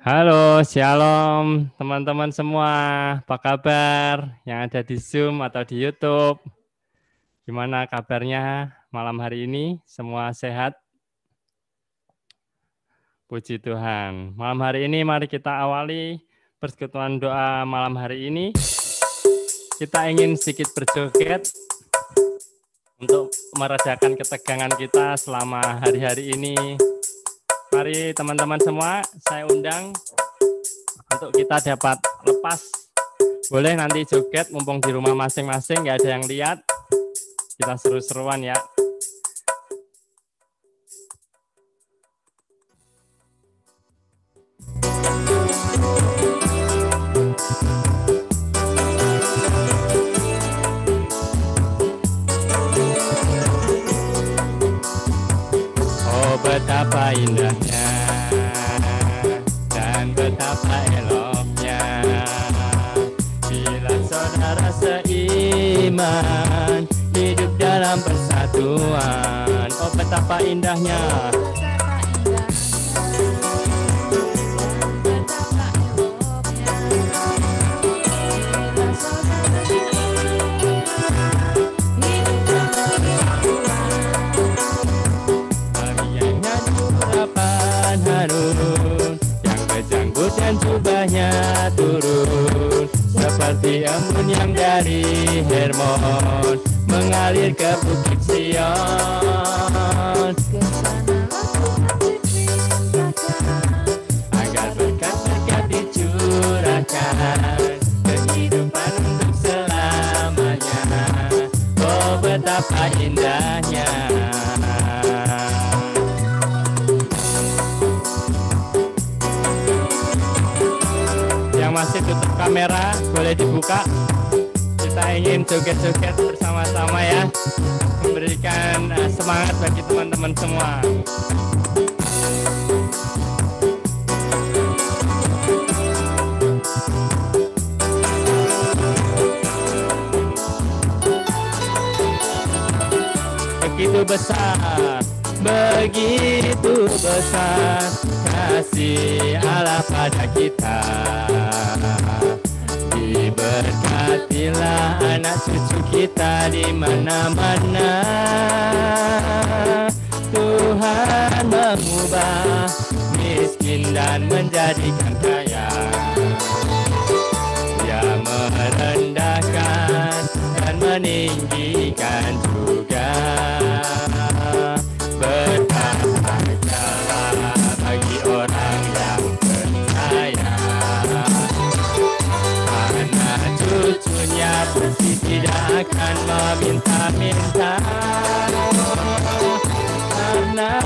Halo, shalom teman-teman semua. Apa kabar yang ada di Zoom atau di YouTube? Gimana kabarnya malam hari ini? Semua sehat? Puji Tuhan. Malam hari ini mari kita awali persekutuan doa malam hari ini. Kita ingin sedikit berjoget untuk meredakan ketegangan kita selama hari-hari ini. Mari teman-teman semua, saya undang untuk kita dapat lepas. Boleh nanti joget, mumpung di rumah masing-masing, nggak ada yang lihat. Kita seru-seruan ya. Oh, betapa indahnya dan betapa eloknya bila saudara seiman hidup dalam persatuan. Oh, betapa indahnya. Yang kejanggut dan jubahnya turun seperti embun yang dari Hermon mengalir ke bukit Sion, agar berkat-berkat dicurahkan kehidupan untuk selamanya. Oh, betapa indahnya. Masih tutup kamera, boleh dibuka. Kita ingin joget-joget bersama-sama ya, memberikan semangat bagi teman-teman semua. Begitu besar kasih Allah pada kita. Diberkatilah anak cucu kita di mana-mana. Tuhan mengubah miskin dan menjadikan kaya. Dia merendahkan dan meninggikan juga. Berbahagialah bagi orang yang percaya, karena cucunya pasti tidak akan meminta-minta, karena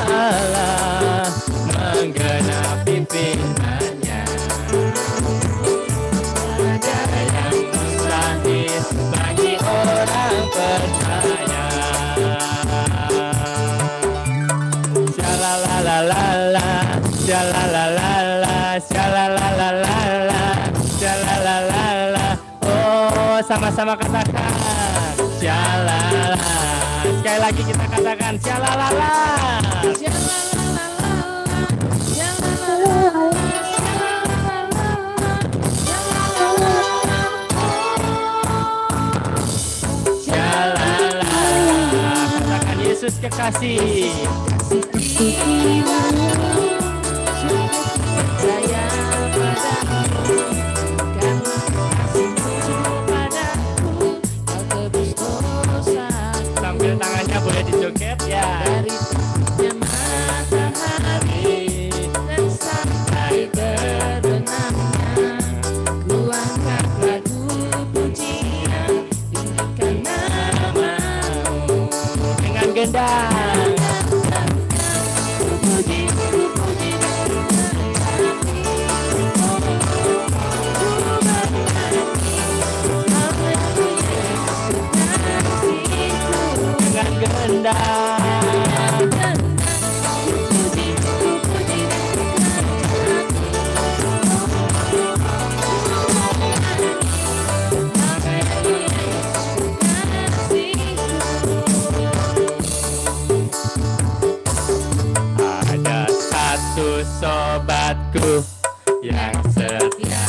Allah menggenapi firman-Nya. Ada yang mustahil bagi orang percaya. Shalalalala, shalalalala, shalalalala, shalalalala. Oh, sama-sama katakan shalala. Sekali lagi kita katakan shalalala. Shalala. Katakan Yesus kekasih. Percaya padamu, karena kasih-Mu padaku, Kau tebus dosa. Sambil tangannya boleh dijoget ya. Dari terbitnya matahari dan sampai berbenamnya, ku angkat lagu pujian, tinggikan nama-Mu dengan gendang. Dengan gendang sobatku yang setia.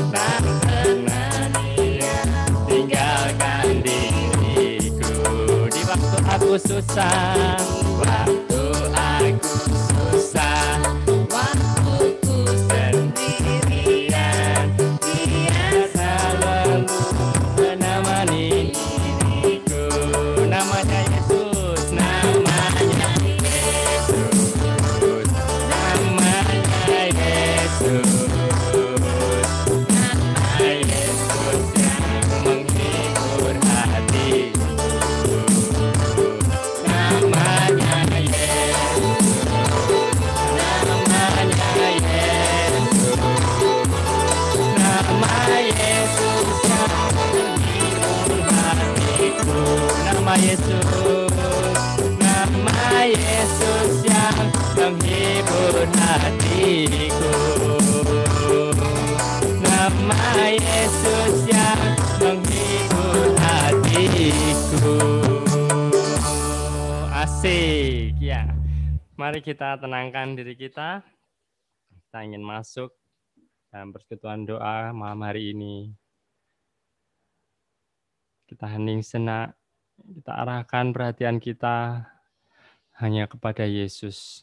Tak pernah dia tinggalkan diriku di waktu aku susah, waktu aku susah, waktuku sendirian. Dia selalu menemani diriku. Namanya Yesus, namanya Yesus, namanya Yesus, nama Yesus yang menghibur hatiku. Namanya Yesus, namanya Yesus, nama Yesus yang menghibur hatiku. Nama Yesus, nama Yesus yang menghibur hatiku. Nama Yesus yang menghibur hatiku. Asik ya. Mari kita tenangkan diri kita. Kita ingin masuk dalam persekutuan doa malam hari ini. Kita hening senak, kita arahkan perhatian kita hanya kepada Yesus.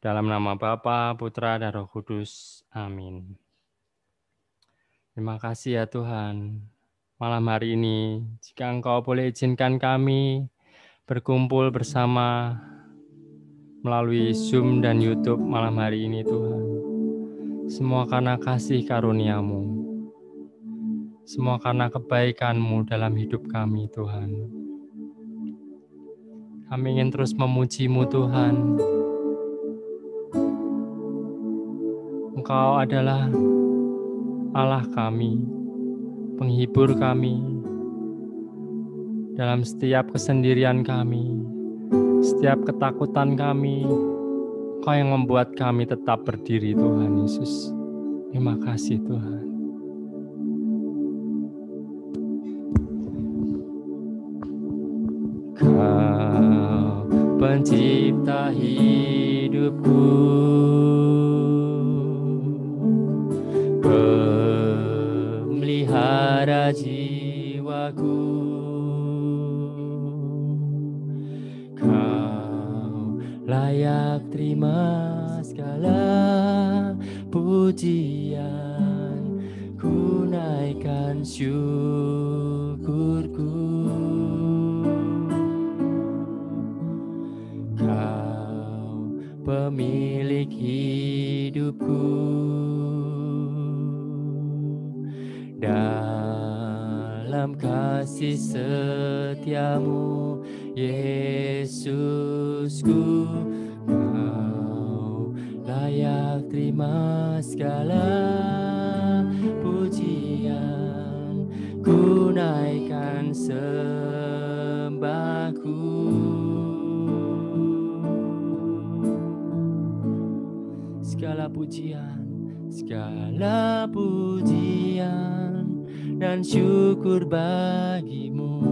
Dalam nama Bapa, Putra, dan Roh Kudus. Amin. Terima kasih ya Tuhan. Malam hari ini, jika Engkau boleh izinkan kami berkumpul bersama melalui Zoom dan YouTube malam hari ini Tuhan. Semua karena kasih karunia-Mu. Semua karena kebaikan-Mu dalam hidup kami Tuhan. Kami ingin terus memuji-Mu Tuhan. Engkau adalah Allah kami, penghibur kami, dalam setiap kesendirian kami, setiap ketakutan kami, Engkau yang membuat kami tetap berdiri Tuhan Yesus. Terima kasih Tuhan. Kau pencipta hidupku, pemelihara jiwaku. Kau layak terima segala pujian, ku naikkan syukurku. Kau pemilik hidupku, dalam kasih setiamu Yesusku. Kau layak terima segala pujian, ku naikkan sembahku. Segala pujian dan syukur bagimu,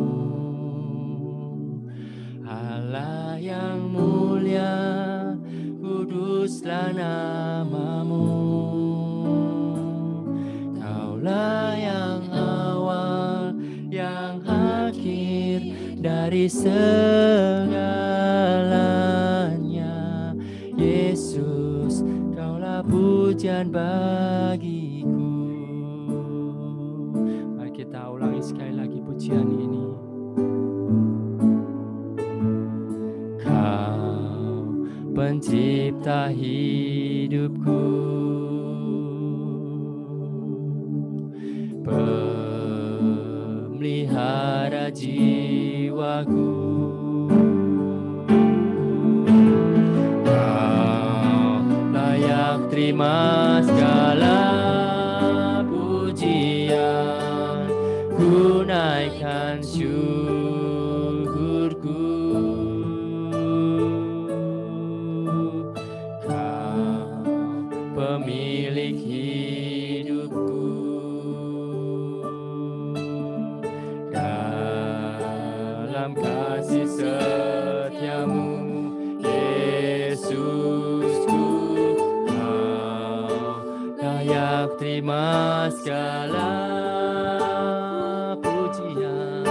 Allah yang mulia, kuduslah namamu. Kaulah yang awal, yang akhir dari segalanya. Yesus, Kaulah pujian bagiku. Mari kita ulangi sekali lagi pujian ini. Kau pencipta hidupku, pemelihara jiwaku. Kau layak terima segala pujian, ku naikkan syukurku. Kau pemilik hidupku, dalam kasih setiamu, Yesusku. Kau layak terima segala pujian,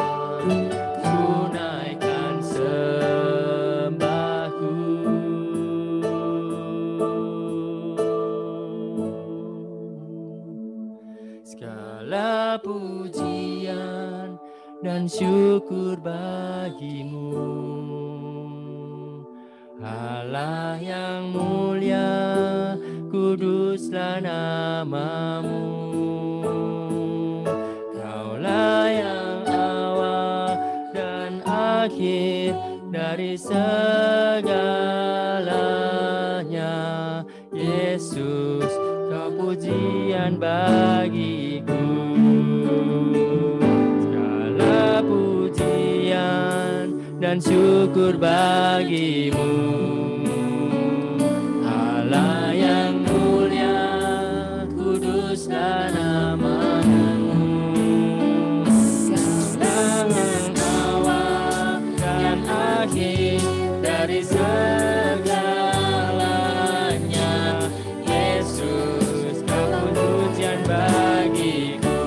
tunaikan sembahku. Segala pujian dan syukur bagimu, Allah yang mulia, kuduslah namamu. Kaulah yang awal dan akhir dari segalanya, Yesus, kau pujian bagiku. Segala pujian dan syukur bagimu, Allah yang mulia, kuduslah namamu. Segala awal dan akhir dari segalanya, Yesus, kau pujian bagiku.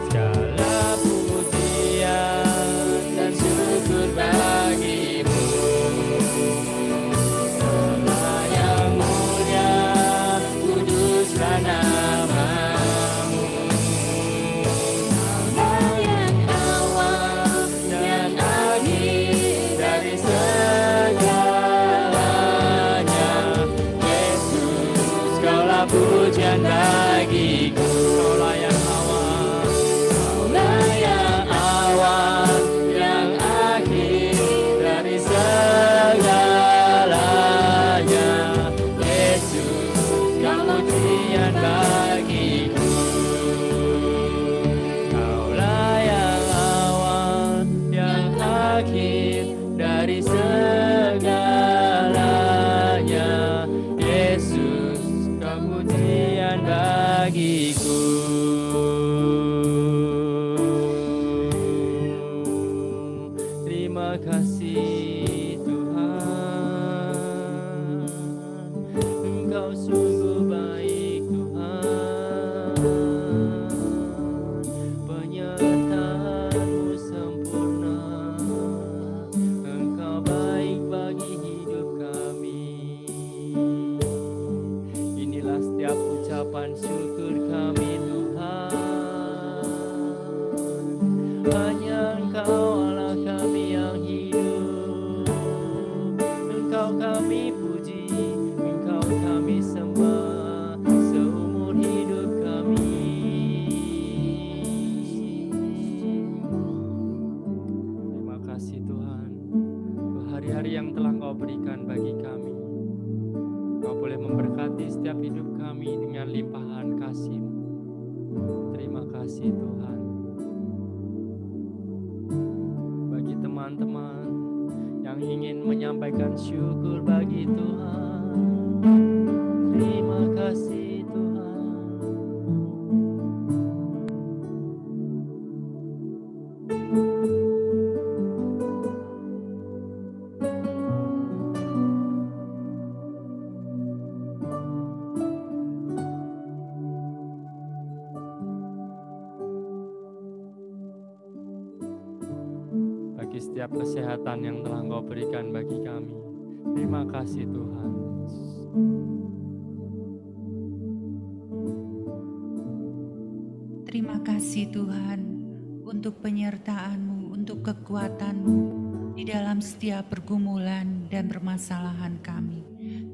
Segala pujian dan syukur bagimu, Allah yang mulia, kuduslah namamu. Allah yang awal dan akhir dari segalanya, Yesus, kaulah pujian bagiku. Kaulah yang awal, kaulah yang awal, yang akhir dari segalanya, Yesus, kau pujian bagiku. Kaulah yang awal, yang akhir dari segalanya, Yesus, kau pujian bagiku. Terima kasih Tuhan, Engkau sungguh baik Tuhan, penyertaan-Mu sempurna, Engkau baik bagi hidup kami. Inilah setiap ucapan syukur kami Tuhan, hanya Engkau Allah kami yang hidup, Engkau kami puji, Engkau kami sembah seumur hidup kami. Terima kasih Tuhan, hari-hari yang telah Kau berikan bagi kami. Kau boleh memberkati setiap hidup kami dengan limpahan kasih-Mu. Terima kasih Tuhan. Bagi teman-teman yang ingin menyampaikan syukur bagi Tuhan, terima kasih Tuhan. Bagi setiap kesehatan yang telah Kau berikan bagi kami, terima kasih Tuhan. Terima kasih Tuhan untuk penyertaan-Mu, untuk kekuatan-Mu di dalam setiap pergumulan dan permasalahan kami.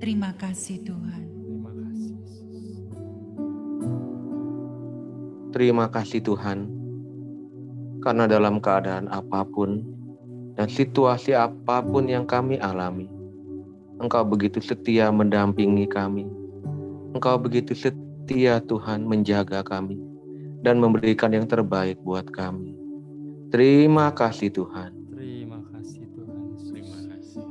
Terima kasih Tuhan. Terima kasih Yesus. Terima kasih Tuhan, karena dalam keadaan apapun dan situasi apapun yang kami alami, Engkau begitu setia mendampingi kami. Engkau begitu setia Tuhan menjaga kami dan memberikan yang terbaik buat kami. Terima kasih Tuhan. Terima kasih Tuhan. Terima kasih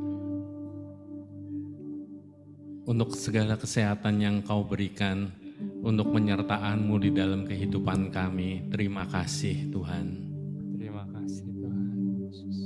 untuk segala kesehatan yang Kau berikan, untuk penyertaan-Mu di dalam kehidupan kami. Terima kasih Tuhan. Terima kasih. kasih Tuhan Yesus.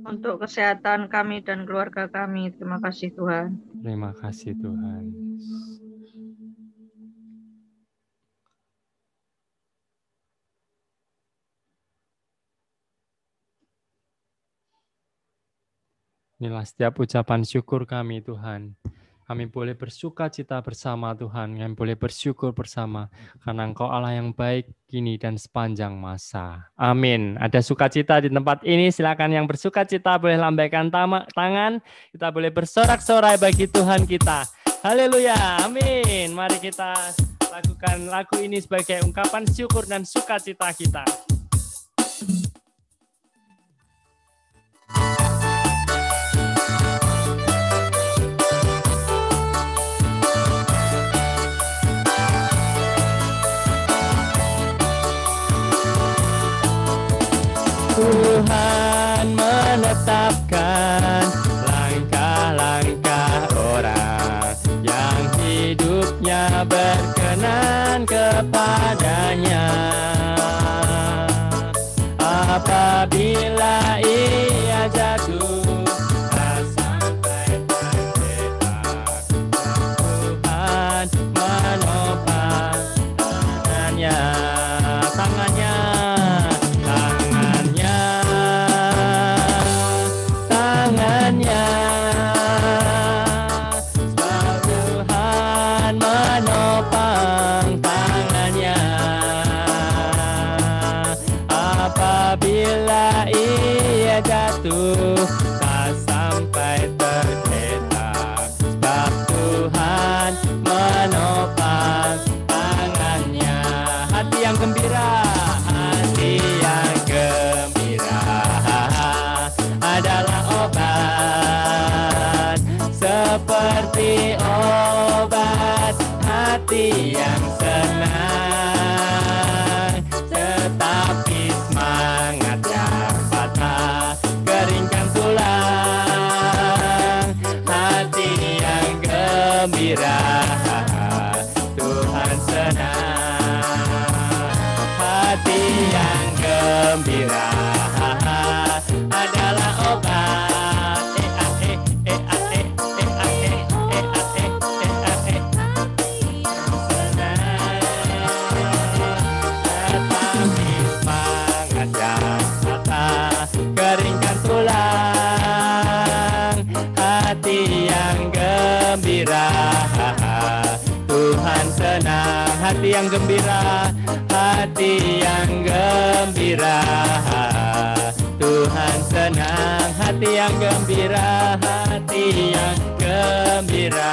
Untuk kesehatan kami dan keluarga kami. Terima kasih Tuhan. Terima kasih Tuhan. Inilah setiap ucapan syukur kami Tuhan. Kami boleh bersuka cita bersama Tuhan. Kami boleh bersyukur bersama. Karena Engkau Allah yang baik kini dan sepanjang masa. Amin. Ada sukacita di tempat ini. Silakan yang bersuka cita boleh lambaikan tangan. Kita boleh bersorak-sorai bagi Tuhan kita. Haleluya. Amin. Mari kita lakukan lagu ini sebagai ungkapan syukur dan sukacita kita. Tuhan menetapkan langkah-langkah orang yang hidupnya berkenan kepadanya. Apabila ia jatuh, tak sampai terjebak, Tuhan menopang tangannya. Apabila ia jatuh, tak sampai tergeletak, sebab Tuhan menopang tangannya. Hati yang gembira adalah obat, seperti obat hati yang senang. Tetapi semangat yang patah keringkan tulang. Hati yang gembira Tuhan senang. Hati yang gembira adalah obat. Keringkan tulang, hati yang gembira Tuhan senang. Hati yang gembira, hati yang gembira Tuhan senang. Hati yang gembira, hati yang gembira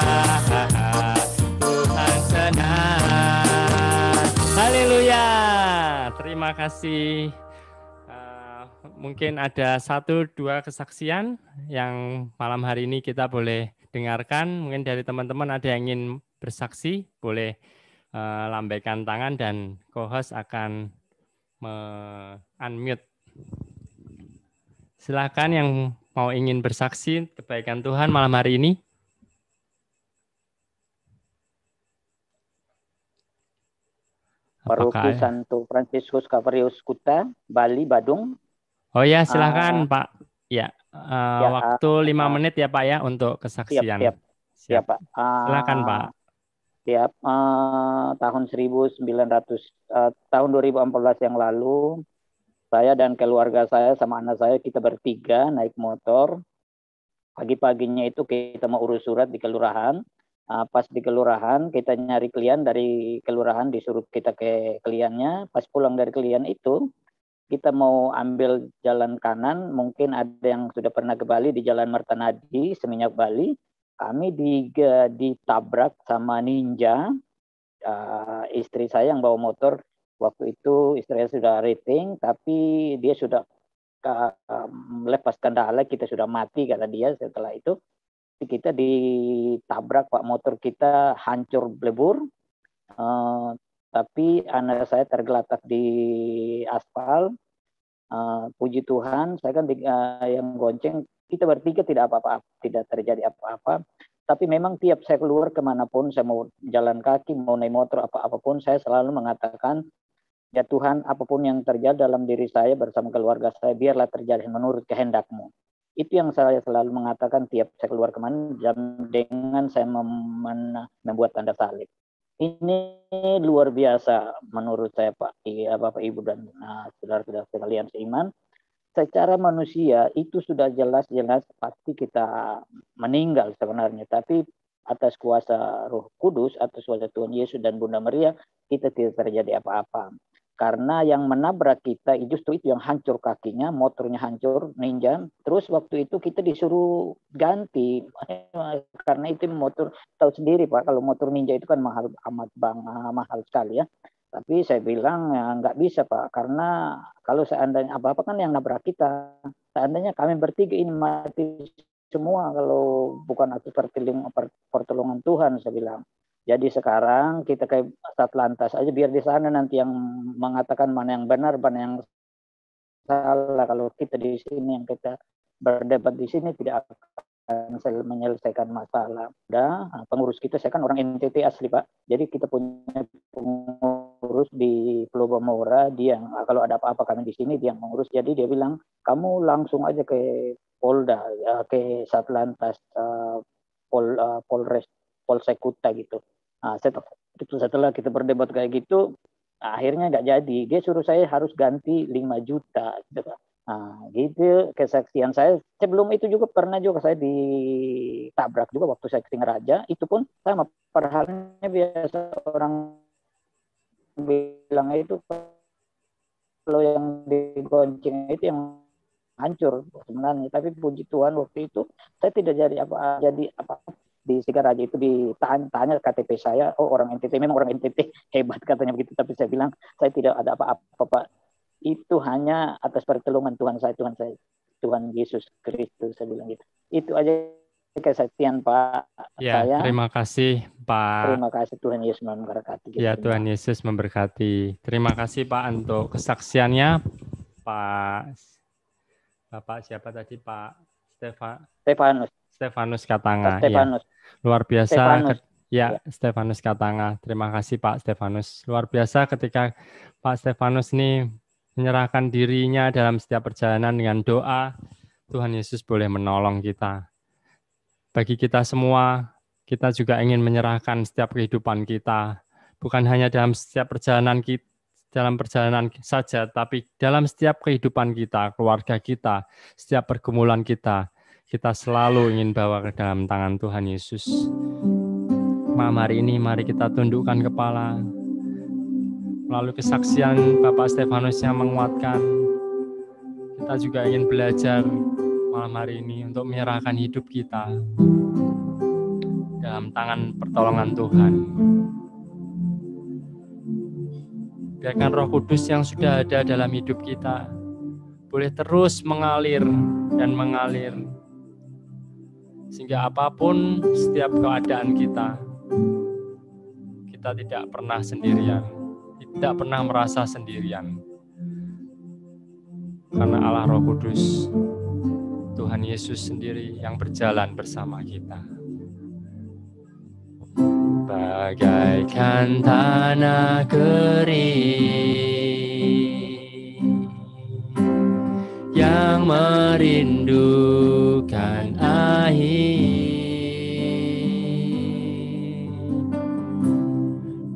Tuhan senang. Haleluya. Terima kasih. Mungkin ada 1-2 kesaksian yang malam hari ini kita boleh dengarkan. Mungkin dari teman-teman ada yang ingin bersaksi, boleh lambaikan tangan dan co-host akan unmute. Silakan yang mau ingin bersaksi kebaikan Tuhan malam hari ini. Paroki Santo Fransiskus Kavarius Kuta, Bali, Badung. Oh ya, silakan Pak. Ya, waktu 5 menit ya Pak ya untuk kesaksian. Siap Pak. Silakan Pak. Siap. Tahun 2014 yang lalu, saya dan keluarga saya sama anak saya kita bertiga naik motor. Pagi-paginya itu kita mau urus surat di kelurahan. Pas di kelurahan kita nyari klien, dari kelurahan disuruh kita ke kliennya. Pas pulang dari klien itu, kita mau ambil jalan kanan, mungkin ada yang sudah pernah ke Bali di Jalan Martanadi, Seminyak Bali. Kami ditabrak sama ninja. Istri saya yang bawa motor, waktu itu istri saya sudah rating, tapi dia sudah melepas kendala, kita sudah mati kata dia. Setelah itu kita ditabrak, Pak, motor kita hancur blebur. Tapi anak saya tergeletak di aspal. puji Tuhan, saya kan yang gonceng, kita bertiga tidak apa-apa, tidak terjadi apa-apa. Tapi memang tiap saya keluar kemanapun, saya mau jalan kaki, mau naik motor, apapun, saya selalu mengatakan, ya Tuhan, apapun yang terjadi dalam diri saya bersama keluarga saya, biarlah terjadi menurut kehendak-Mu. Itu yang saya selalu mengatakan tiap saya keluar kemana, dengan saya membuat tanda salib. Ini luar biasa menurut saya, Pak, Bapak, Ibu, dan saudara-saudara sekalian seiman. Secara manusia itu sudah jelas-jelas pasti kita meninggal sebenarnya. Tapi atas kuasa Roh Kudus, atas kuasa Tuhan Yesus dan Bunda Maria, kita tidak terjadi apa-apa. Karena yang menabrak kita justru itu yang hancur kakinya, motornya hancur, Ninja. Terus waktu itu kita disuruh ganti. Karena itu motor, tahu sendiri Pak, kalau motor Ninja itu kan mahal mahal sekali ya. Tapi saya bilang ya nggak bisa Pak, karena kalau seandainya apa-apa kan yang nabrak kita. Seandainya kami bertiga ini mati semua kalau bukan atas pertolongan Tuhan, saya bilang. Jadi sekarang kita kayak Satlantas aja, biar di sana nanti yang mengatakan mana yang benar, mana yang salah. Kalau kita di sini yang kita berdebat di sini tidak akan menyelesaikan masalah. Udah, pengurus kita, saya kan orang NTT asli Pak. Jadi kita punya pengurus di Pulau Bamora, dia yang kalau ada apa-apa kami di sini dia yang mengurus. Jadi dia bilang kamu langsung aja ke Polda, ke Satlantas, Polsek Kuta gitu. Nah, setelah kita berdebat kayak gitu, akhirnya nggak jadi. Dia suruh saya harus ganti 5 juta. Gitu. Nah, gitu kesaksian saya. Sebelum itu juga pernah juga saya ditabrak juga waktu saya ke Singaraja. Itu pun sama, padahalnya biasa orang bilang itu kalau yang digonceng itu yang hancur sebenarnya. Tapi puji Tuhan waktu itu saya tidak jadi apa di Singaraja itu ditanya KTP saya, oh orang NTT, memang orang NTT hebat katanya begitu. Tapi saya bilang saya tidak ada apa-apa Pak. Itu hanya atas pertolongan Tuhan Tuhan Yesus Kristus, saya bilang gitu. Itu aja kesaksian Pak ya, saya. Terima kasih Pak. Terima kasih, Tuhan Yesus memberkati. Ya, Tuhan Yesus memberkati. Terima kasih Pak untuk kesaksiannya, Bapak siapa tadi, Pak Stefanus Katanga. Stefanus. Ya. Luar biasa. Stefanus. Stefanus Katanga. Terima kasih Pak Stefanus. Luar biasa ketika Pak Stefanus ini menyerahkan dirinya dalam setiap perjalanan dengan doa, Tuhan Yesus boleh menolong kita. Bagi kita semua, kita juga ingin menyerahkan setiap kehidupan kita, bukan hanya dalam setiap perjalanan saja, tapi dalam setiap kehidupan kita, keluarga kita, setiap pergumulan kita selalu ingin bawa ke dalam tangan Tuhan Yesus. Malam hari ini, mari kita tundukkan kepala. Melalui kesaksian Bapak Stefanus yang menguatkan, kita juga ingin belajar malam hari ini untuk menyerahkan hidup kita dalam tangan pertolongan Tuhan. Biarkan Roh Kudus yang sudah ada dalam hidup kita boleh terus mengalir dan mengalir, sehingga apapun setiap keadaan kita tidak pernah sendirian, tidak pernah merasa sendirian. Karena Allah Roh Kudus, Tuhan Yesus sendiri yang berjalan bersama kita. Bagaikan tanah kering yang merindukan air,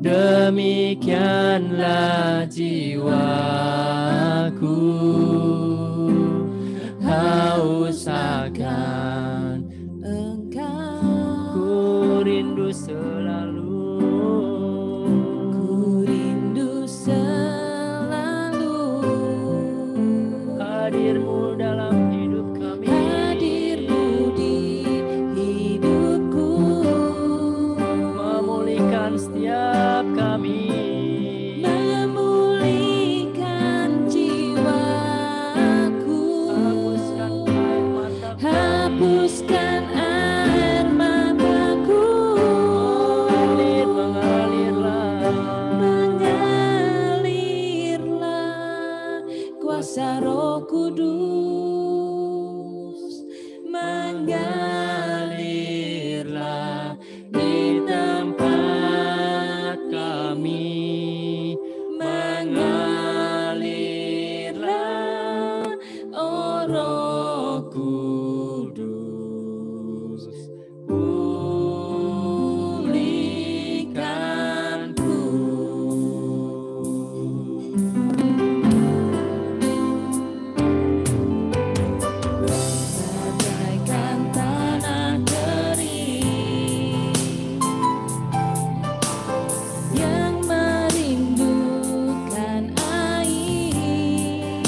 demikianlah jiwaku haus akan Engkau. Ku rindu selalu hadirmu dalam hidup kami, hadirmu di hidupku, memulihkan setiap kami, memulihkan jiwaku, hapuskan air mataku, mengalirlah kuasa Roh Roh Kudus, pulihkanku. Bagaikan tanah kering yang merindukan air,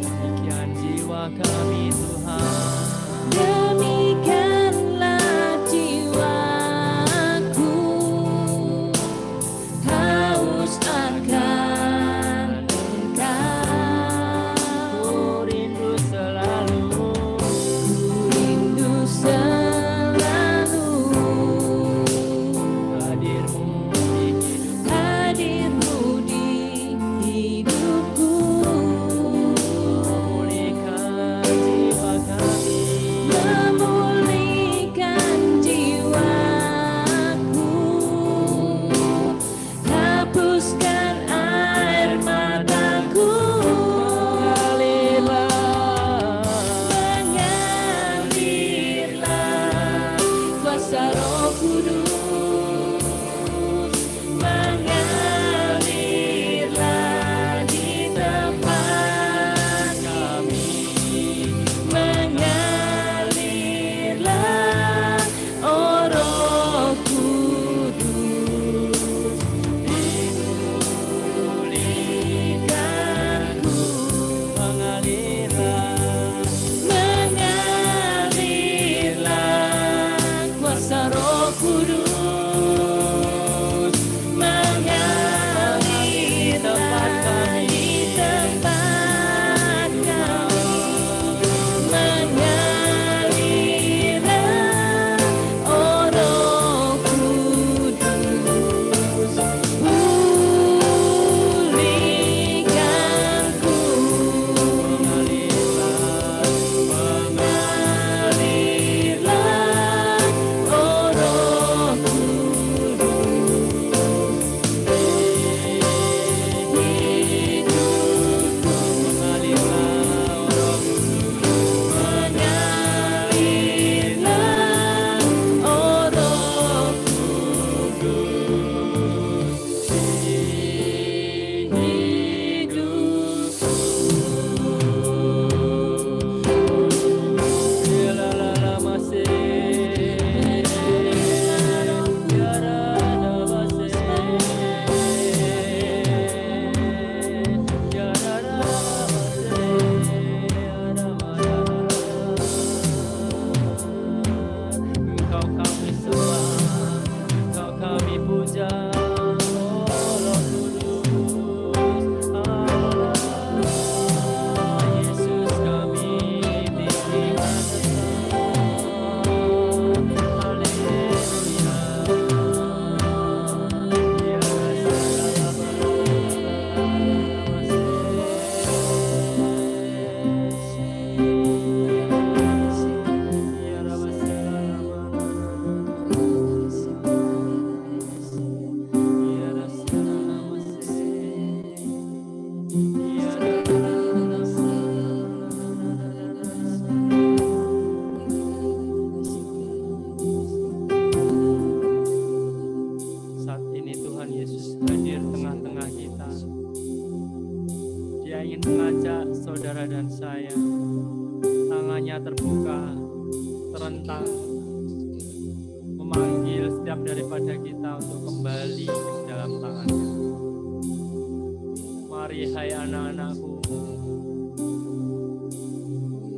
Demikian jiwa kami Tuhan. demikianlah jiwaku haus akan Engkau. Ku rindu selalu Rindu selalu hadirmu di hidup. hadirmu di hidupku, Memulihkan jiwa kami. memulihkan jiwaku, hapuskan air mataku, mengalirlah kuasa Roh Kudus, mengalirlah di tempat kami, mengalirlah, oh Roh Kudus, pulihkanku, mengalirlah kuasa Roh Kudus, mengalirlah di tempat kami, mengalirlah, oh Roh Kudus, pulihkanku, mengalirlah, oh Roh Engkau kami sembah, Engkau kami puja, oh Roh Kudus. Allah, Yesus kami tinggikan Engkau. Haleluya. Ya Saat ini Tuhan Yesus hadir tengah-tengah kita. Dia ingin mengajak saudara dan saya, tangannya terbuka, terentang, memanggil setiap daripada kita untuk kembali ke dalam tangannya. Mari hai anak-anakku,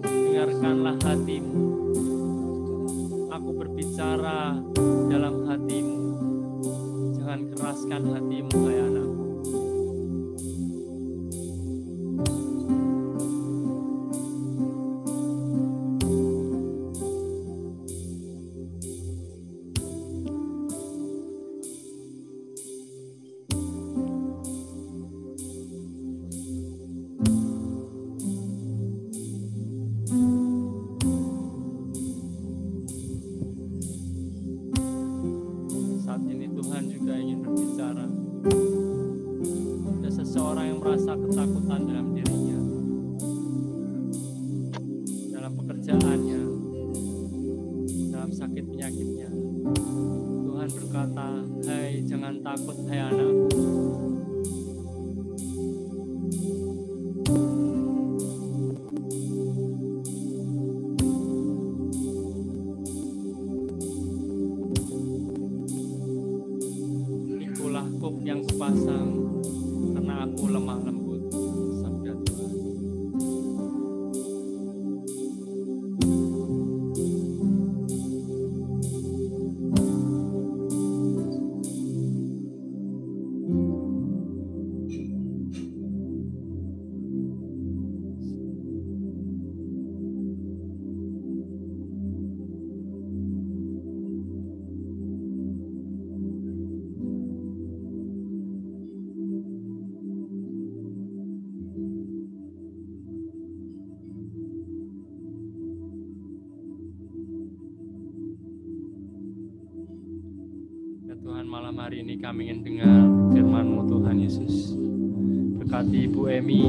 dengarkanlah hatimu. Aku berbicara dalam hatimu. Jangan keraskan hatimu, hai anakku. Saat ini Tuhan juga ingin berbicara. Ada seseorang yang merasa ketakutan dalam dirinya, dalam pekerjaan pekerjaannya, dalam sakit penyakitnya. Tuhan berkata, hai jangan takut hai anakku. Ikulah kuk yang kupasang, karena aku lemah lembut, sabda Tuhan. Ya Tuhan, malam hari ini kami ingin dengar firman-Mu Tuhan Yesus. Berkati Ibu Emi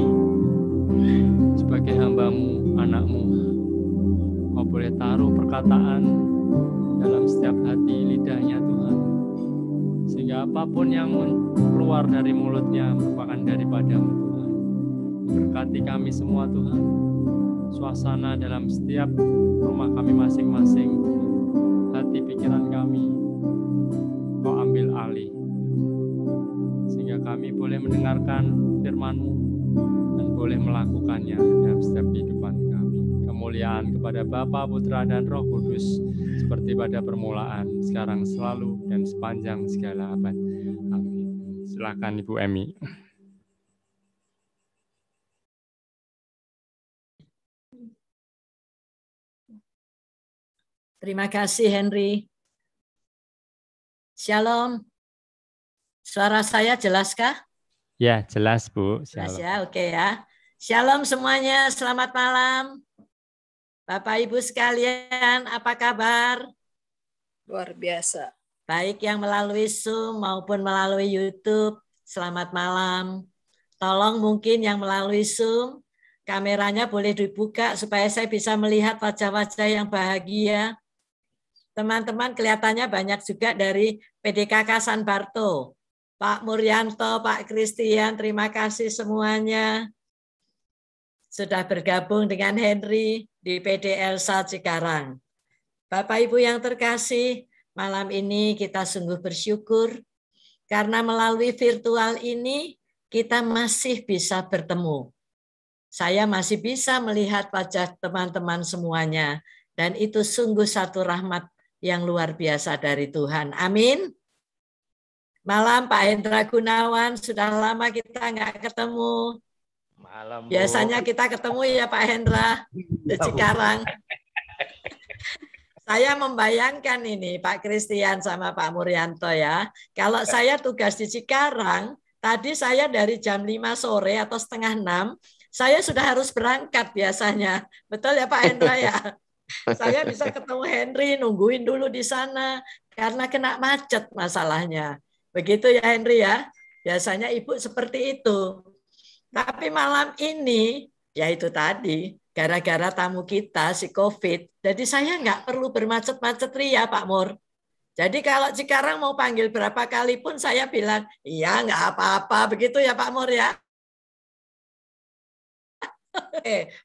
sebagai hamba-Mu, anak-Mu. Kau boleh taruh perkataan dalam setiap hati lidahnya Tuhan. Sehingga apapun yang keluar dari mulutnya merupakan daripada-Mu Tuhan. Berkati kami semua Tuhan. Suasana dalam setiap rumah kami masing-masing, hati pikiran kami, Kau ambil alih. Sehingga kami boleh mendengarkan firman-Mu dan boleh melakukannya dalam setiap kehidupan kami. Kemuliaan kepada Bapa, Putra, dan Roh Kudus, seperti pada permulaan, sekarang, selalu, dan sepanjang segala abad. Amin. Silakan Ibu Emi. Terima kasih Henry. Shalom. Suara saya jelaskah? Ya, jelas Bu. Jelas Shalom. ya, oke ya. Shalom semuanya, selamat malam. Bapak Ibu sekalian, apa kabar? Luar biasa. Baik yang melalui Zoom maupun melalui YouTube, selamat malam. Tolong mungkin yang melalui Zoom, kameranya boleh dibuka supaya saya bisa melihat wajah-wajah yang bahagia. Teman-teman kelihatannya banyak juga dari PDKK San Barto. Pak Muryanto, Pak Christian, terima kasih semuanya. Sudah bergabung dengan Henry di PD Elsa Cikarang. Bapak Ibu yang terkasih, malam ini kita sungguh bersyukur karena melalui virtual ini kita masih bisa bertemu. Saya masih bisa melihat wajah teman-teman semuanya dan itu sungguh satu rahmat yang luar biasa dari Tuhan. Amin. Malam Pak Hendra Gunawan, sudah lama kita nggak ketemu. Malam, Bu. Biasanya kita ketemu ya Pak Hendra di Cikarang. Saya membayangkan ini Pak Christian sama Pak Muryanto ya. Kalau saya tugas di Cikarang, tadi saya dari jam 5 sore atau setengah 6, saya sudah harus berangkat biasanya. Betul ya Pak Hendra ya? Saya bisa ketemu Henry, nungguin dulu di sana karena kena macet masalahnya. Begitu ya Henry ya. Biasanya Ibu seperti itu. Tapi malam ini, ya itu tadi, gara-gara tamu kita si COVID, jadi saya nggak perlu bermacet-macet ria Pak Mur. Jadi kalau Cikarang mau panggil berapa kali pun saya bilang, iya nggak apa-apa. Begitu ya Pak Mur ya.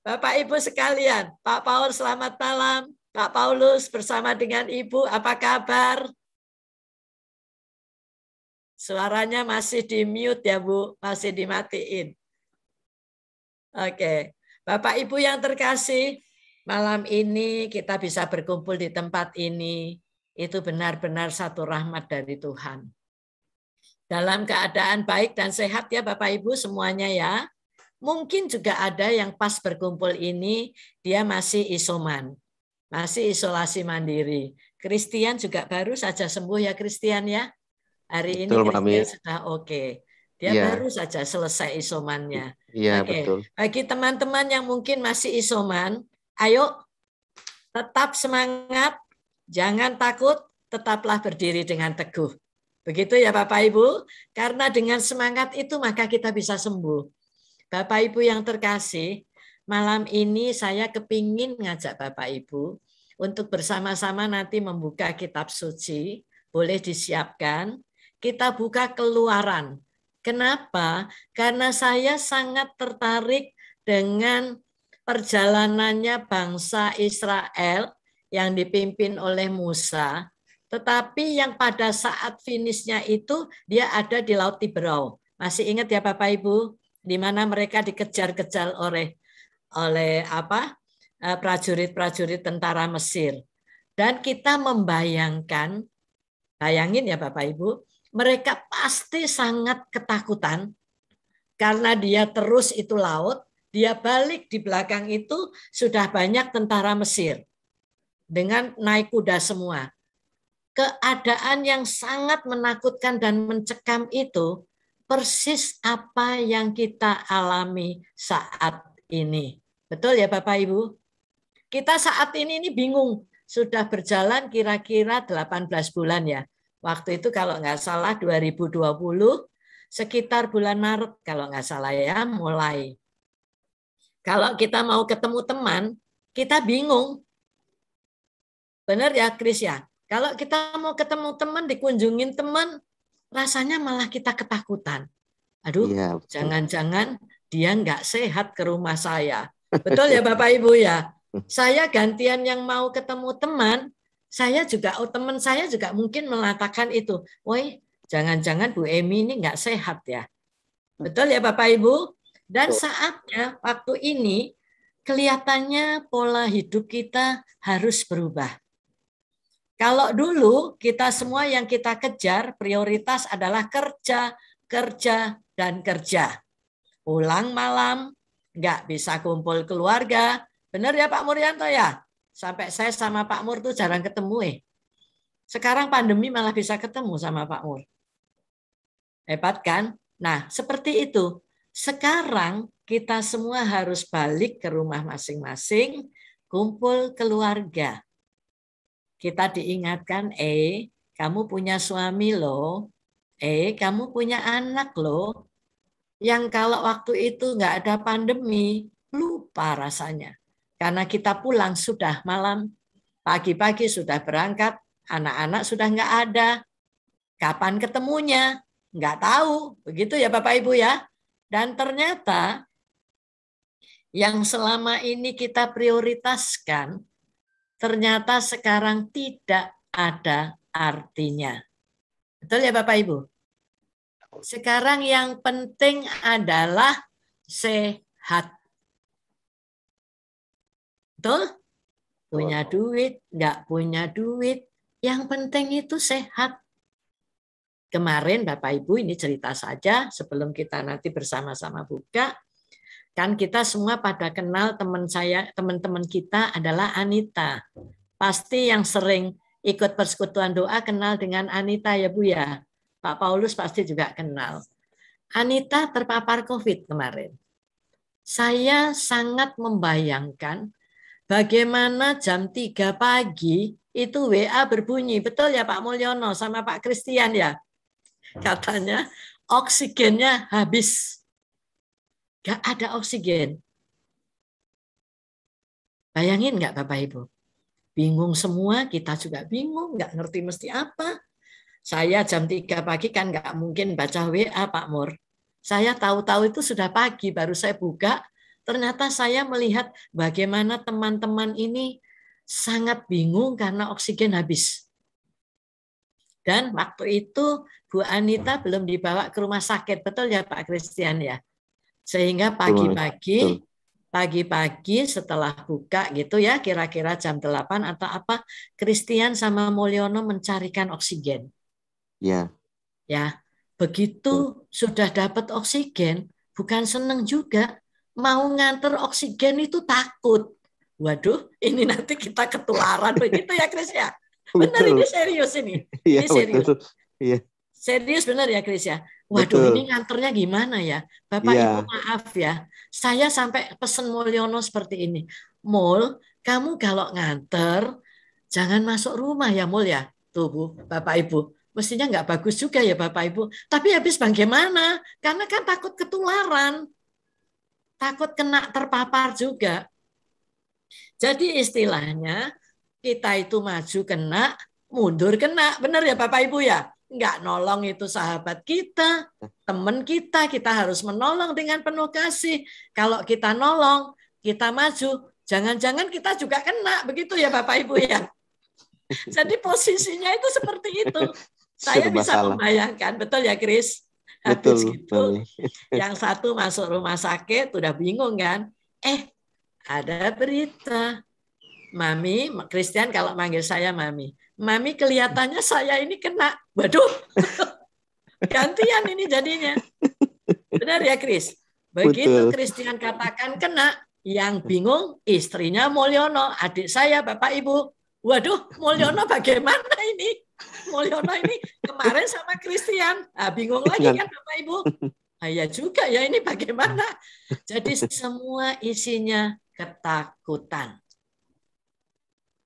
Bapak Ibu sekalian, Pak Paul selamat malam. Pak Paulus bersama dengan Ibu, apa kabar? Suaranya masih di mute ya Bu, masih dimatiin. Oke, Bapak Ibu yang terkasih, malam ini kita bisa berkumpul di tempat ini, itu benar-benar satu rahmat dari Tuhan. Dalam keadaan baik dan sehat ya Bapak Ibu semuanya ya. Mungkin juga ada yang pas berkumpul ini, dia masih isoman, masih isolasi mandiri. Christian juga baru saja sembuh ya Christian ya. Hari ini Christian sudah oke. Dia baru saja selesai isomannya. Iya, betul. Bagi teman-teman yang mungkin masih isoman, ayo tetap semangat, jangan takut, tetaplah berdiri dengan teguh. Begitu ya Bapak Ibu, karena dengan semangat itu maka kita bisa sembuh. Bapak Ibu yang terkasih, malam ini saya kepingin ngajak Bapak Ibu untuk bersama-sama nanti membuka kitab suci. Boleh disiapkan. Kita buka Keluaran. Kenapa? Karena saya sangat tertarik dengan perjalanannya bangsa Israel yang dipimpin oleh Musa. Tetapi yang pada saat finishnya itu dia ada di Laut Tiberau. Masih ingat ya Bapak Ibu? Di mana mereka dikejar-kejar oleh prajurit-prajurit tentara Mesir. Dan kita membayangkan, bayangin ya Bapak Ibu, mereka pasti sangat ketakutan karena dia terus itu laut, dia balik di belakang itu sudah banyak tentara Mesir dengan naik kuda semua. Keadaan yang sangat menakutkan dan mencekam itu persis apa yang kita alami saat ini. Betul ya Bapak Ibu? Kita saat ini bingung. Sudah berjalan kira-kira 18 bulan ya. Waktu itu kalau nggak salah 2020, sekitar bulan Maret kalau nggak salah ya mulai. Kalau kita mau ketemu teman, kita bingung. Benar ya Kris ya? Kalau kita mau ketemu teman, dikunjungin teman, rasanya malah kita ketakutan. Aduh, jangan-jangan dia nggak sehat ke rumah saya. Betul ya Bapak Ibu ya? Saya gantian yang mau ketemu teman, saya juga, teman saya juga mungkin mengatakan itu. Woi, jangan-jangan Bu Emi ini nggak sehat ya. Betul ya Bapak Ibu? Dan saatnya waktu ini kelihatannya pola hidup kita harus berubah. Kalau dulu kita semua yang kita kejar prioritas adalah kerja, kerja, dan kerja. Pulang malam, nggak bisa kumpul keluarga. Benar ya Pak Muryanto ya? Sampai saya sama Pak Mur tuh jarang ketemu. Sekarang pandemi malah bisa ketemu sama Pak Mur. Hebat kan? Nah, seperti itu. Sekarang kita semua harus balik ke rumah masing-masing, kumpul keluarga. Kita diingatkan, kamu punya suami loh, kamu punya anak loh. Yang kalau waktu itu nggak ada pandemi, lupa rasanya. Karena kita pulang sudah malam, pagi-pagi sudah berangkat, anak-anak sudah nggak ada. Kapan ketemunya? Nggak tahu. Begitu ya Bapak Ibu ya. Dan ternyata yang selama ini kita prioritaskan, ternyata sekarang tidak ada artinya. Betul ya Bapak Ibu? Sekarang yang penting adalah sehat. Betul? Punya duit, nggak punya duit. Yang penting itu sehat. Kemarin Bapak Ibu ini cerita saja sebelum kita nanti bersama-sama buka. Kan kita semua pada kenal teman-teman kita adalah Anita. Pasti yang sering ikut persekutuan doa kenal dengan Anita ya Bu ya. Pak Paulus pasti juga kenal. Anita terpapar COVID kemarin. Saya sangat membayangkan bagaimana jam 3 pagi itu WA berbunyi. Betul ya Pak Mulyono sama Pak Christian ya? Katanya oksigennya habis. Gak ada oksigen. Bayangin nggak Bapak Ibu? Bingung semua, kita juga bingung, nggak ngerti mesti apa. Saya jam 3 pagi kan nggak mungkin baca WA Pak Mur. Saya tahu-tahu itu sudah pagi, baru saya buka. Ternyata saya melihat bagaimana teman-teman ini sangat bingung karena oksigen habis. Dan waktu itu Bu Anita belum dibawa ke rumah sakit, betul ya Pak Christian ya? Sehingga pagi-pagi setelah buka gitu ya, kira-kira jam 8 atau apa, Christian sama Mulyono mencarikan oksigen. Ya. Ya, begitu sudah dapat oksigen, bukan seneng juga. Mau nganter oksigen itu takut. Waduh, ini nanti kita ketularan begitu ya, Kris ya? Benar, ini serius ini. Iya, ini serius. Betul. Iya. Serius benar ya, Kris ya? Waduh, Betul. ini nganternya gimana ya? Bapak Ibu maaf ya. Saya sampai pesen Mulyono seperti ini. Mul, kamu kalau nganter, jangan masuk rumah ya Mul ya. Tuh Bu, Bapak Ibu. Mestinya nggak bagus juga ya Bapak Ibu. Tapi habis bagaimana? Karena kan takut ketularan. takut kena terpapar juga. Jadi istilahnya kita itu maju kena, mundur kena. Benar ya Bapak Ibu ya? Enggak nolong itu sahabat kita, teman kita harus menolong dengan penuh kasih. Kalau kita nolong, kita maju, jangan-jangan kita juga kena. Begitu ya Bapak Ibu ya? Jadi posisinya itu seperti itu. Saya bisa membayangkan, betul ya Chris? Habis gitu, yang satu masuk rumah sakit, udah bingung kan? Ada berita. Mami, Christian kalau manggil saya Mami. Mami kelihatannya saya ini kena. Waduh, gantian ini jadinya. Benar ya Chris? Begitu Christian katakan kena, yang bingung istrinya Mulyono, adik saya Bapak Ibu. Waduh, Mulyono bagaimana ini? Mulyono ini kemarin sama Christian. Bingung lagi kan Bapak Ibu? Ya juga ya, ini bagaimana? Jadi semua isinya ketakutan.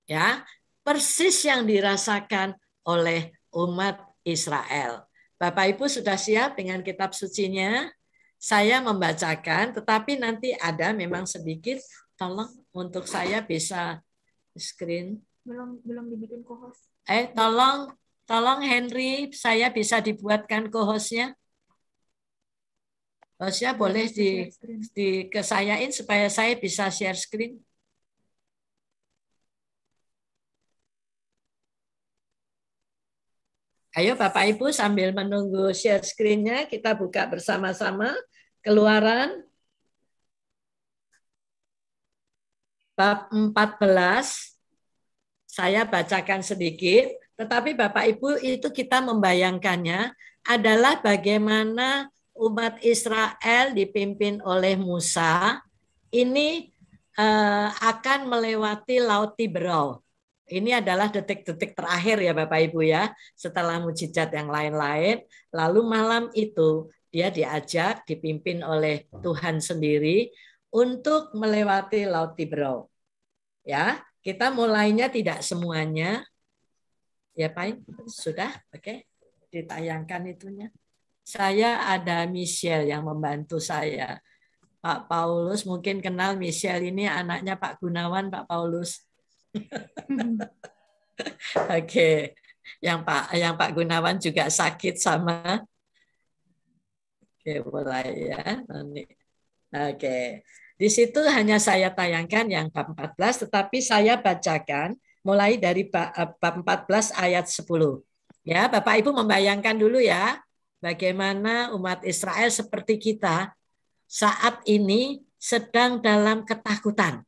Ya, persis yang dirasakan oleh umat Israel. Bapak Ibu sudah siap dengan kitab sucinya? Saya membacakan, tetapi nanti ada memang sedikit, tolong untuk saya bisa screen. Belum dibikin co-host. Tolong Henry, saya bisa dibuatkan co-hostnya. Hostnya boleh dikesayain supaya saya bisa share screen. Ayo Bapak Ibu sambil menunggu share screen-nya, kita buka bersama-sama Keluaran bab 14. Saya bacakan sedikit, tetapi Bapak Ibu itu kita membayangkannya adalah bagaimana umat Israel dipimpin oleh Musa ini akan melewati Laut Tiberau. Ini adalah detik-detik terakhir ya Bapak Ibu ya, setelah mujizat yang lain-lain. Lalu malam itu dia diajak, dipimpin oleh Tuhan sendiri untuk melewati Laut Tiberau. Ya, kita mulainya tidak semuanya. Ya Pak, sudah? Oke, ditayangkan itunya. Saya ada Michelle yang membantu saya. Pak Paulus mungkin kenal Michelle ini anaknya Pak Gunawan, Pak Paulus. Oke, yang Pak Gunawan juga sakit sama. Oke, mulai ya. Oke, di situ hanya saya tayangkan yang bab 14, tetapi saya bacakan mulai dari bab 14 ayat 10. Ya, Bapak Ibu membayangkan dulu ya, bagaimana umat Israel seperti kita saat ini sedang dalam ketakutan.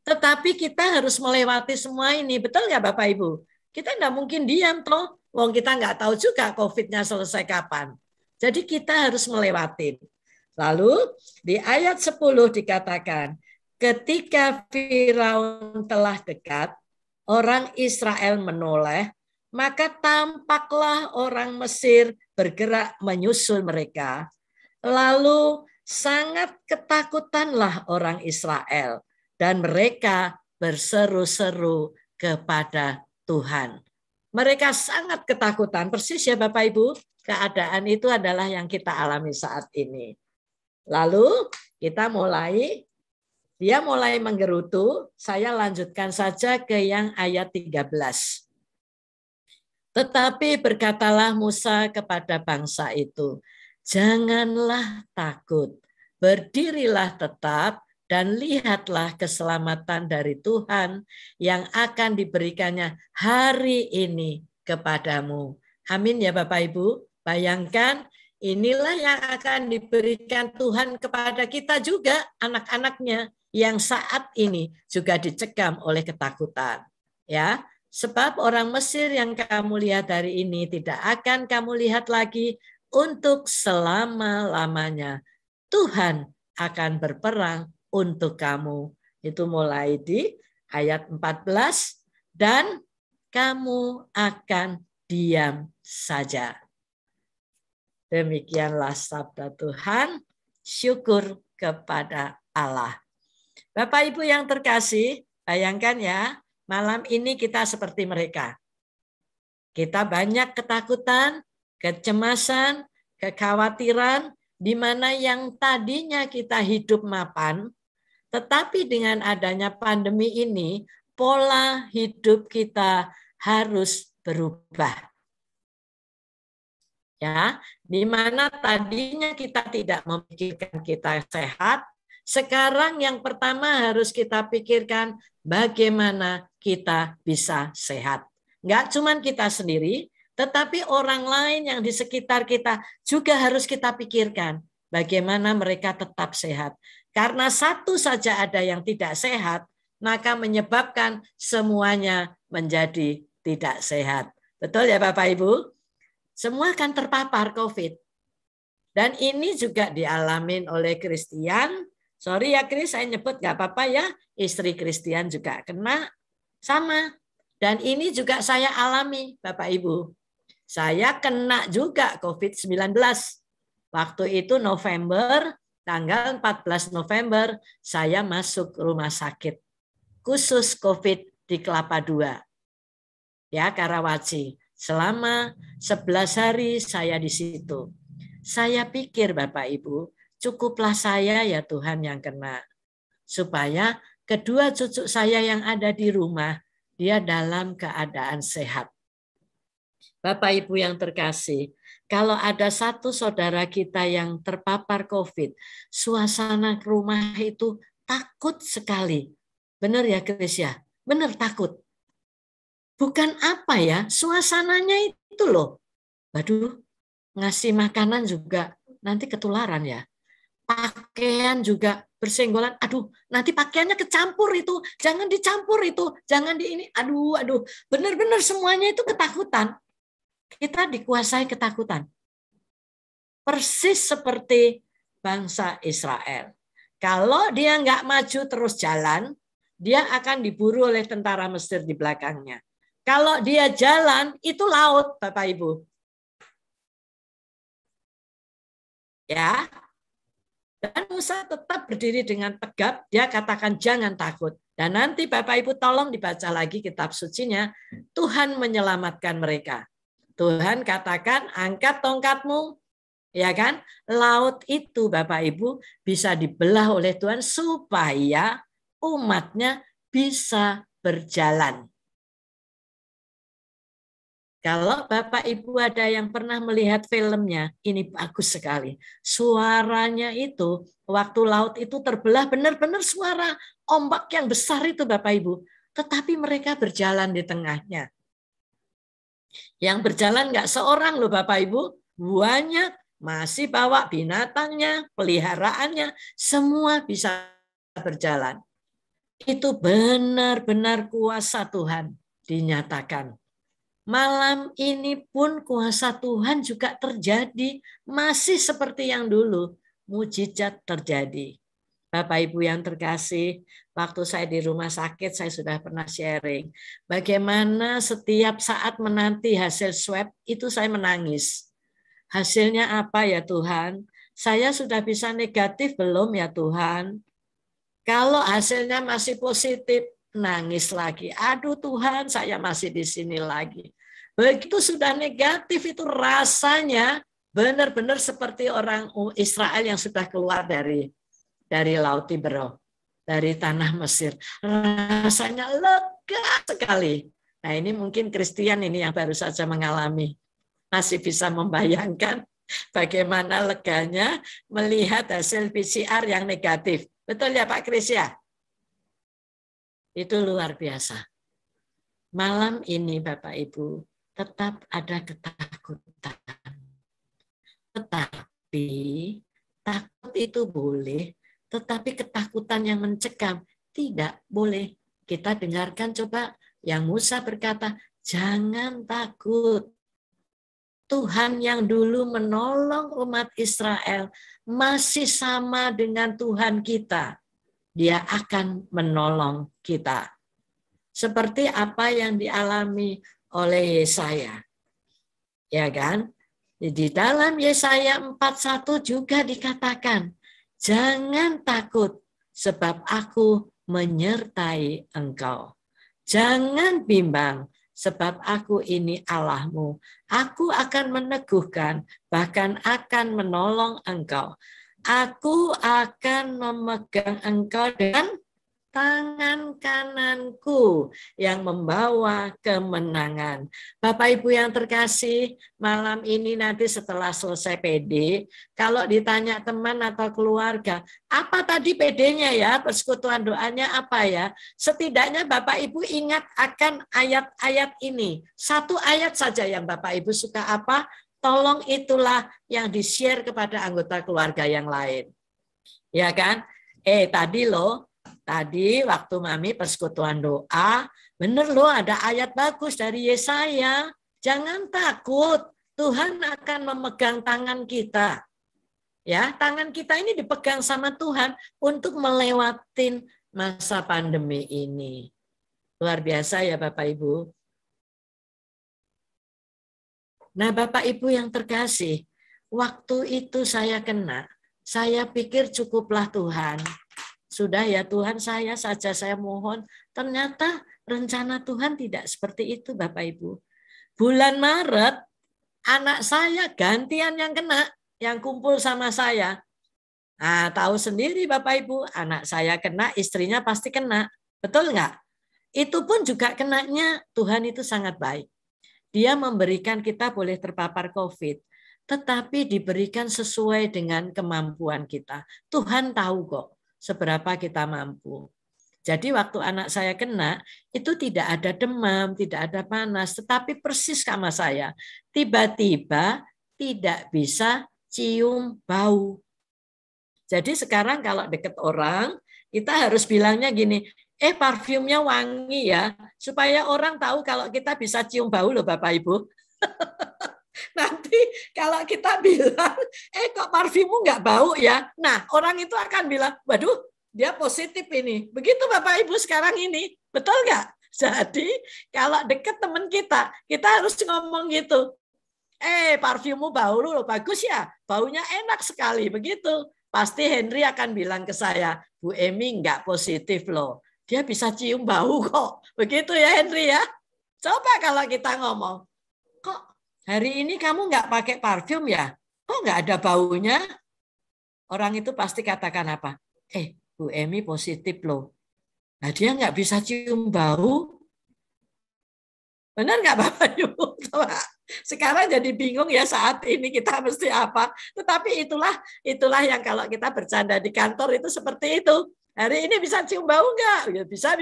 Tetapi kita harus melewati semua ini. Betul nggak Bapak Ibu? Kita nggak mungkin diam toh. Wong kita nggak tahu juga COVID-nya selesai kapan. Jadi kita harus melewati. Lalu di ayat 10 dikatakan, ketika Firaun telah dekat, orang Israel menoleh, maka tampaklah orang Mesir bergerak menyusul mereka. Lalu sangat ketakutanlah orang Israel. Dan mereka berseru-seru kepada Tuhan. Mereka sangat ketakutan. Persis ya Bapak Ibu, keadaan itu adalah yang kita alami saat ini. Lalu kita dia mulai menggerutu. Saya lanjutkan saja ke yang ayat 13. Tetapi berkatalah Musa kepada bangsa itu, janganlah takut, berdirilah tetap, dan lihatlah keselamatan dari Tuhan yang akan diberikannya hari ini kepadamu. Amin ya Bapak Ibu. Bayangkan inilah yang akan diberikan Tuhan kepada kita juga, anak-anaknya yang saat ini juga dicekam oleh ketakutan. Ya, sebab orang Mesir yang kamu lihat hari ini tidak akan kamu lihat lagi untuk selama-lamanya. Tuhan akan berperang untuk kamu. Itu mulai di ayat 14. Dan kamu akan diam saja. Demikianlah sabda Tuhan. Syukur kepada Allah. Bapak Ibu yang terkasih, bayangkan ya, malam ini kita seperti mereka. Kita banyak ketakutan, kecemasan, kekhawatiran, di mana yang tadinya kita hidup mapan, tetapi dengan adanya pandemi ini, pola hidup kita harus berubah. Ya, di mana tadinya kita tidak memikirkan kita sehat, sekarang yang pertama harus kita pikirkan bagaimana kita bisa sehat. Enggak cuma kita sendiri, tetapi orang lain yang di sekitar kita juga harus kita pikirkan bagaimana mereka tetap sehat. Karena satu saja ada yang tidak sehat, maka menyebabkan semuanya menjadi tidak sehat. Betul ya Bapak Ibu? Semua akan terpapar COVID. Dan ini juga dialamin oleh Christian. Sorry ya Chris, saya nyebut nggak apa-apa ya. Istri Christian juga kena sama. Dan ini juga saya alami Bapak Ibu. Saya kena juga COVID-19. Waktu itu November, tanggal 14 November, saya masuk rumah sakit. Khusus COVID di Kelapa II. Ya, Karawaci. Selama 11 hari saya di situ. Saya pikir Bapak Ibu, cukuplah saya ya Tuhan yang kena. Supaya kedua cucu saya yang ada di rumah, dia dalam keadaan sehat. Bapak Ibu yang terkasih, kalau ada satu saudara kita yang terpapar COVID, suasana rumah itu takut sekali. Benar ya Chris ya? Benar takut. Bukan apa ya, suasananya itu loh. Waduh, ngasih makanan juga nanti ketularan ya. Pakaian juga bersenggolan. Aduh, nanti pakaiannya kecampur itu. Jangan dicampur itu. Jangan di ini. Aduh. Benar-benar semuanya itu ketakutan. Kita dikuasai ketakutan. Persis seperti bangsa Israel. Kalau dia nggak maju terus jalan, dia akan diburu oleh tentara Mesir di belakangnya. Kalau dia jalan, itu laut, Bapak Ibu. Ya. Dan Musa tetap berdiri dengan tegap, dia katakan jangan takut. Dan nanti Bapak Ibu tolong dibaca lagi kitab sucinya, Tuhan menyelamatkan mereka. Tuhan katakan, angkat tongkatmu, ya kan? Laut itu Bapak Ibu bisa dibelah oleh Tuhan supaya umatnya bisa berjalan. Kalau Bapak Ibu ada yang pernah melihat filmnya, ini bagus sekali. Suaranya itu, waktu laut itu terbelah, benar-benar suara ombak yang besar itu Bapak Ibu. Tetapi mereka berjalan di tengahnya. Yang berjalan nggak seorang loh Bapak Ibu, banyak, masih bawa binatangnya, peliharaannya, semua bisa berjalan. Itu benar-benar kuasa Tuhan dinyatakan. Malam ini pun kuasa Tuhan juga terjadi, masih seperti yang dulu, mujizat terjadi. Bapak Ibu yang terkasih, waktu saya di rumah sakit saya sudah pernah sharing, bagaimana setiap saat menanti hasil swab itu saya menangis. Hasilnya apa ya Tuhan? Saya sudah bisa negatif belum ya Tuhan? Kalau hasilnya masih positif, nangis lagi. Aduh Tuhan, saya masih di sini lagi. Begitu sudah negatif itu rasanya benar-benar seperti orang Israel yang sudah keluar dari Laut Tiberau, dari tanah Mesir. Rasanya lega sekali. Nah ini mungkin Christian ini yang baru saja mengalami. Masih bisa membayangkan bagaimana leganya melihat hasil PCR yang negatif. Betul ya Pak Kris ya? Itu luar biasa. Malam ini Bapak Ibu, tetap ada ketakutan. Tetapi takut itu boleh, tetapi ketakutan yang mencekam tidak boleh. Kita dengarkan coba yang Musa berkata, jangan takut. Tuhan yang dulu menolong umat Israel masih sama dengan Tuhan kita. Dia akan menolong kita. Seperti apa yang dialami oleh Yesaya. Ya kan? Di dalam Yesaya 41 juga dikatakan, jangan takut sebab aku menyertai engkau. Jangan bimbang sebab aku ini Allahmu. Aku akan meneguhkan, bahkan akan menolong engkau. Aku akan memegang engkau dengan tangan kananku yang membawa kemenangan. Bapak Ibu yang terkasih, malam ini nanti setelah selesai PD, kalau ditanya teman atau keluarga, apa tadi PD-nya ya, persekutuan doanya apa ya? Setidaknya Bapak Ibu ingat akan ayat-ayat ini. Satu ayat saja yang Bapak Ibu suka apa? Tolong itulah yang di-share kepada anggota keluarga yang lain. Ya kan? Tadi loh, tadi waktu Mami persekutuan doa, bener loh ada ayat bagus dari Yesaya. Jangan takut, Tuhan akan memegang tangan kita. Ya, tangan kita ini dipegang sama Tuhan untuk melewatin masa pandemi ini. Luar biasa ya Bapak Ibu. Nah Bapak Ibu yang terkasih, waktu itu saya kena, saya pikir cukuplah Tuhan. Sudah ya Tuhan, saya saja saya mohon. Ternyata rencana Tuhan tidak seperti itu Bapak Ibu. Bulan Maret, anak saya gantian yang kena, yang kumpul sama saya. Nah, tahu sendiri Bapak Ibu, anak saya kena, istrinya pasti kena. Betul nggak? Itu pun juga kenanya Tuhan itu sangat baik. Dia memberikan kita boleh terpapar COVID, tetapi diberikan sesuai dengan kemampuan kita. Tuhan tahu kok seberapa kita mampu. Jadi waktu anak saya kena, itu tidak ada demam, tidak ada panas, tetapi persis sama saya. Tiba-tiba tidak bisa cium bau. Jadi sekarang kalau deket orang, kita harus bilangnya gini, parfumnya wangi ya, supaya orang tahu kalau kita bisa cium bau loh Bapak Ibu. Nanti kalau kita bilang, kok parfummu nggak bau ya? Nah, orang itu akan bilang, waduh, dia positif ini. Begitu Bapak Ibu sekarang ini. Betul nggak? Jadi, kalau deket teman kita harus ngomong gitu. Parfummu bau loh, bagus ya? Baunya enak sekali. Begitu. Pasti Henry akan bilang ke saya, Bu Emi nggak positif loh. Dia bisa cium bau kok. Begitu ya Henry ya? Coba kalau kita ngomong, kok hari ini kamu nggak pakai parfum ya? Kok nggak ada baunya? Orang itu pasti katakan apa? Bu Emi positif loh. Nah dia nggak bisa cium bau. Benar nggak Bapak Ibu? Sekarang jadi bingung ya saat ini kita mesti apa. Tetapi itulah yang kalau kita bercanda di kantor itu seperti itu. Hari ini bisa cium bau nggak? Bisa.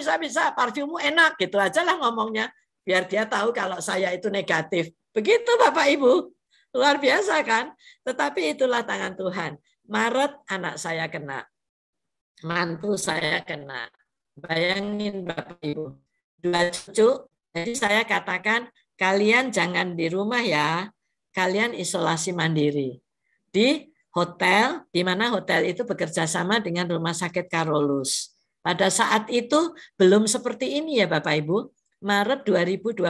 Parfummu enak. Gitu aja lah ngomongnya. Biar dia tahu kalau saya itu negatif. Begitu Bapak Ibu. Luar biasa kan? Tetapi itulah tangan Tuhan. Maret anak saya kena. Mantu saya kena. Bayangin Bapak Ibu. 2 cucu. Jadi saya katakan, kalian jangan di rumah ya. Kalian isolasi mandiri. Di hotel, di mana hotel itu bekerja sama dengan Rumah Sakit Karolus. Pada saat itu belum seperti ini ya Bapak Ibu. Maret 2021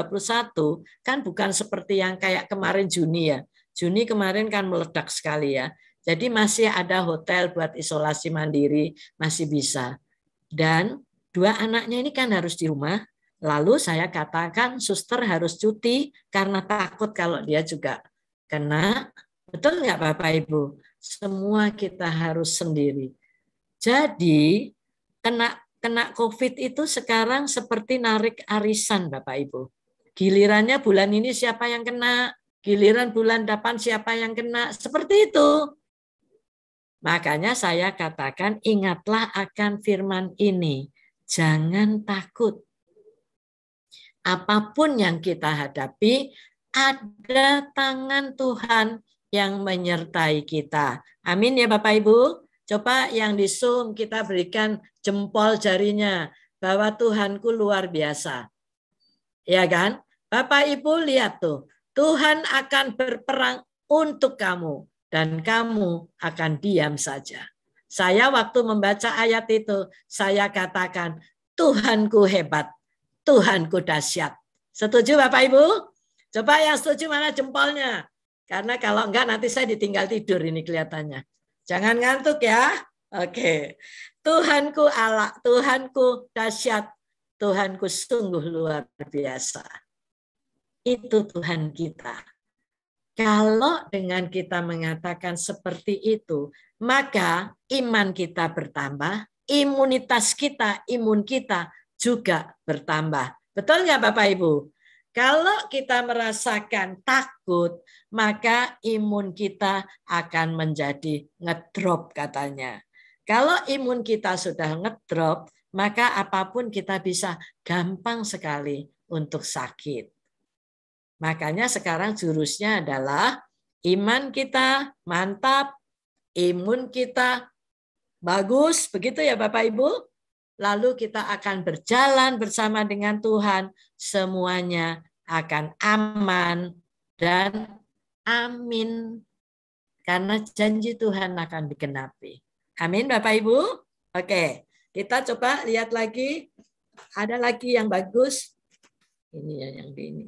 kan bukan seperti yang kayak kemarin Juni ya. Juni kemarin kan meledak sekali ya. Jadi masih ada hotel buat isolasi mandiri, masih bisa. Dan 2 anaknya ini kan harus di rumah. Lalu saya katakan suster harus cuti karena takut kalau dia juga kena. Betul nggak Bapak Ibu? Semua kita harus sendiri. Jadi kena COVID itu sekarang seperti narik arisan Bapak Ibu. Gilirannya bulan ini siapa yang kena, giliran bulan depan siapa yang kena, seperti itu. Makanya saya katakan ingatlah akan firman ini. Jangan takut. Apapun yang kita hadapi, ada tangan Tuhan yang menyertai kita. Amin ya Bapak Ibu. Coba yang di Zoom kita berikan jempol jarinya bahwa Tuhanku luar biasa. Ya kan? Bapak Ibu lihat tuh. Tuhan akan berperang untuk kamu dan kamu akan diam saja. Saya waktu membaca ayat itu, saya katakan, Tuhanku hebat, Tuhanku dahsyat. Setuju Bapak Ibu? Coba yang setuju mana jempolnya? Karena kalau enggak nanti saya ditinggal tidur ini kelihatannya. Jangan ngantuk ya. Oke. Tuhanku Allah, Tuhanku dahsyat, Tuhanku sungguh luar biasa. Itu Tuhan kita. Kalau dengan kita mengatakan seperti itu, maka iman kita bertambah, imunitas kita, imun kita juga bertambah. Betul nggak Bapak Ibu? Kalau kita merasakan takut, maka imun kita akan menjadi ngedrop katanya. Kalau imun kita sudah ngedrop, maka apapun kita bisa gampang sekali untuk sakit. Makanya sekarang jurusnya adalah iman kita mantap, imun kita bagus, begitu ya Bapak Ibu? Lalu kita akan berjalan bersama dengan Tuhan, semuanya akan aman dan amin. Karena janji Tuhan akan digenapi. Amin Bapak Ibu? Oke, kita coba lihat lagi. Ada lagi yang bagus. Ini ya yang di ini.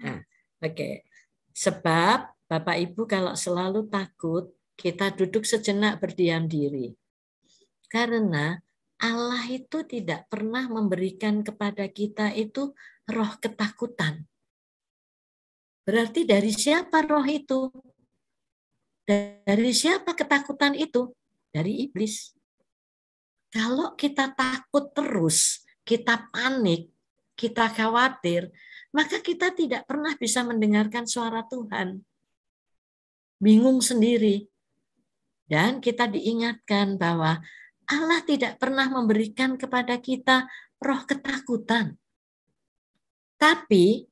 Nah, oke. Sebab Bapak Ibu kalau selalu takut, kita duduk sejenak berdiam diri. Karena Allah itu tidak pernah memberikan kepada kita itu roh ketakutan. Berarti dari siapa roh itu? Dari siapa ketakutan itu? Dari iblis. Kalau kita takut terus, kita panik, kita khawatir, maka kita tidak pernah bisa mendengarkan suara Tuhan. Bingung sendiri. Dan kita diingatkan bahwa Allah tidak pernah memberikan kepada kita roh ketakutan. Tapi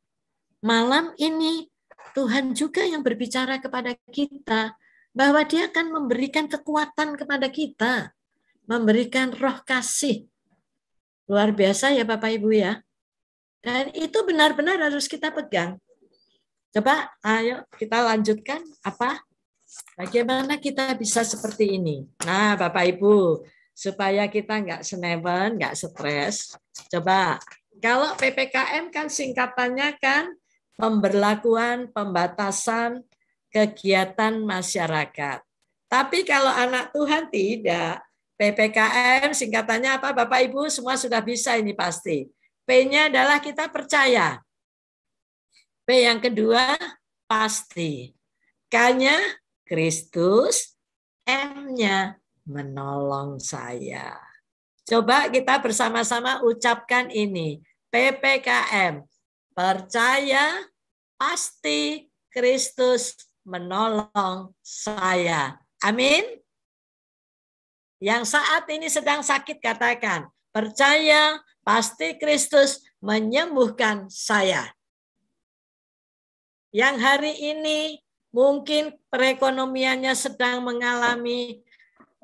malam ini Tuhan juga yang berbicara kepada kita bahwa Dia akan memberikan kekuatan kepada kita, memberikan roh kasih. Luar biasa ya Bapak Ibu ya. Dan itu benar-benar harus kita pegang. Coba ayo kita lanjutkan apa? Bagaimana kita bisa seperti ini? Nah Bapak Ibu, supaya kita nggak senewen, nggak stres. Coba, kalau PPKM kan singkatannya kan pemberlakuan, pembatasan kegiatan masyarakat. Tapi kalau anak Tuhan tidak. PPKM singkatannya apa Bapak Ibu? Semua sudah bisa ini pasti. P-nya adalah kita percaya. P yang kedua, pasti. K-nya Kristus, M-nya menolong saya. Coba kita bersama-sama ucapkan ini. PPKM, percaya, pasti Kristus menolong saya. Amin. Yang saat ini sedang sakit katakan, percaya, pasti Kristus menyembuhkan saya. Yang hari ini mungkin perekonomiannya sedang mengalami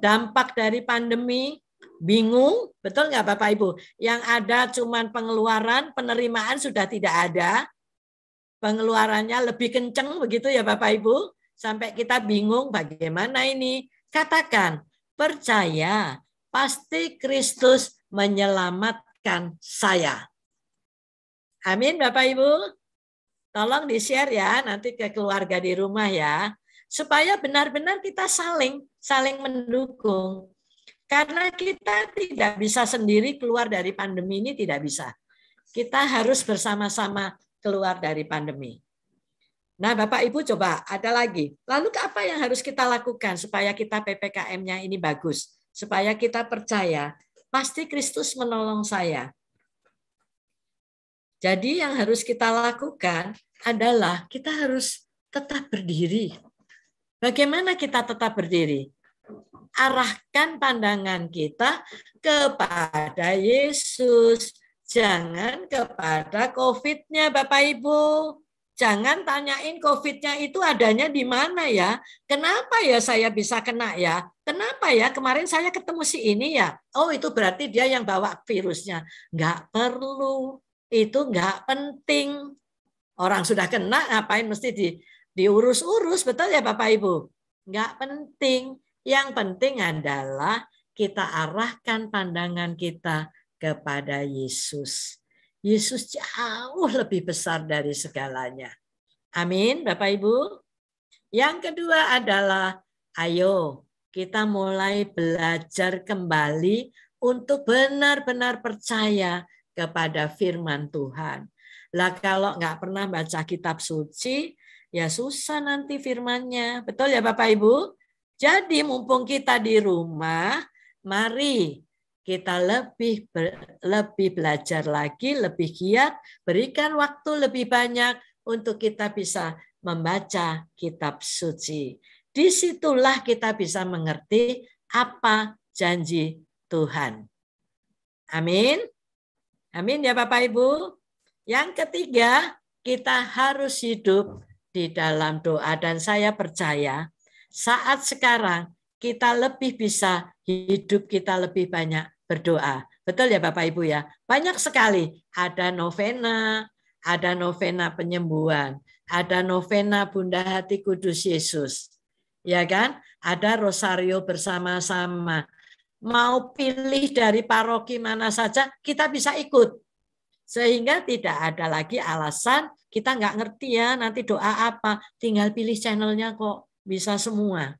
dampak dari pandemi, bingung, betul nggak Bapak Ibu? Yang ada cuman pengeluaran, penerimaan sudah tidak ada, pengeluarannya lebih kenceng begitu ya Bapak Ibu, sampai kita bingung bagaimana ini. Katakan, percaya, pasti Kristus menyelamatkan saya. Amin Bapak Ibu. Tolong di-share ya nanti ke keluarga di rumah ya. Supaya benar-benar kita saling mendukung. Karena kita tidak bisa sendiri keluar dari pandemi ini, tidak bisa. Kita harus bersama-sama keluar dari pandemi. Nah Bapak Ibu coba ada lagi. Lalu apa yang harus kita lakukan supaya kita PPKM-nya ini bagus? Supaya kita percaya, pasti Kristus menolong saya. Jadi yang harus kita lakukan adalah kita harus tetap berdiri. Bagaimana kita tetap berdiri? Arahkan pandangan kita kepada Yesus. Jangan kepada COVID-nya Bapak Ibu. Jangan tanyain COVID-nya itu adanya di mana ya? Kenapa ya saya bisa kena ya? Kenapa ya kemarin saya ketemu si ini ya? Oh itu berarti dia yang bawa virusnya. Nggak perlu. Itu nggak penting. Orang sudah kena ngapain mesti diurus-urus, betul ya Bapak Ibu? Nggak penting. Yang penting adalah kita arahkan pandangan kita kepada Yesus. Yesus jauh lebih besar dari segalanya. Amin, Bapak Ibu. Yang kedua adalah, ayo kita mulai belajar kembali untuk benar-benar percaya kepada firman Tuhan. Lah kalau nggak pernah baca kitab suci, ya susah nanti firmannya. Betul ya Bapak Ibu? Jadi mumpung kita di rumah, mari kita lebih belajar lagi, lebih giat, berikan waktu lebih banyak untuk kita bisa membaca kitab suci. Disitulah kita bisa mengerti apa janji Tuhan. Amin. Amin ya Bapak Ibu. Yang ketiga, kita harus hidup di dalam doa. Dan saya percaya saat sekarang kita lebih bisa hidup, kita lebih banyak berdoa. Betul ya Bapak Ibu ya? Banyak sekali. Ada novena penyembuhan, ada novena Bunda Hati Kudus Yesus. Ya kan? Ada rosario bersama-sama. Mau pilih dari paroki mana saja, kita bisa ikut. Sehingga tidak ada lagi alasan kita nggak ngerti ya nanti doa apa. Tinggal pilih channelnya kok, bisa semua.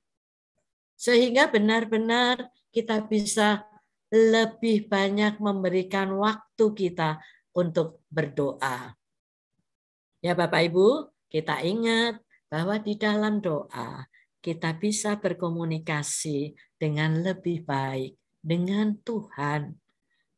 Sehingga benar-benar kita bisa lebih banyak memberikan waktu kita untuk berdoa. Ya Bapak Ibu, kita ingat bahwa di dalam doa kita bisa berkomunikasi dengan lebih baik dengan Tuhan.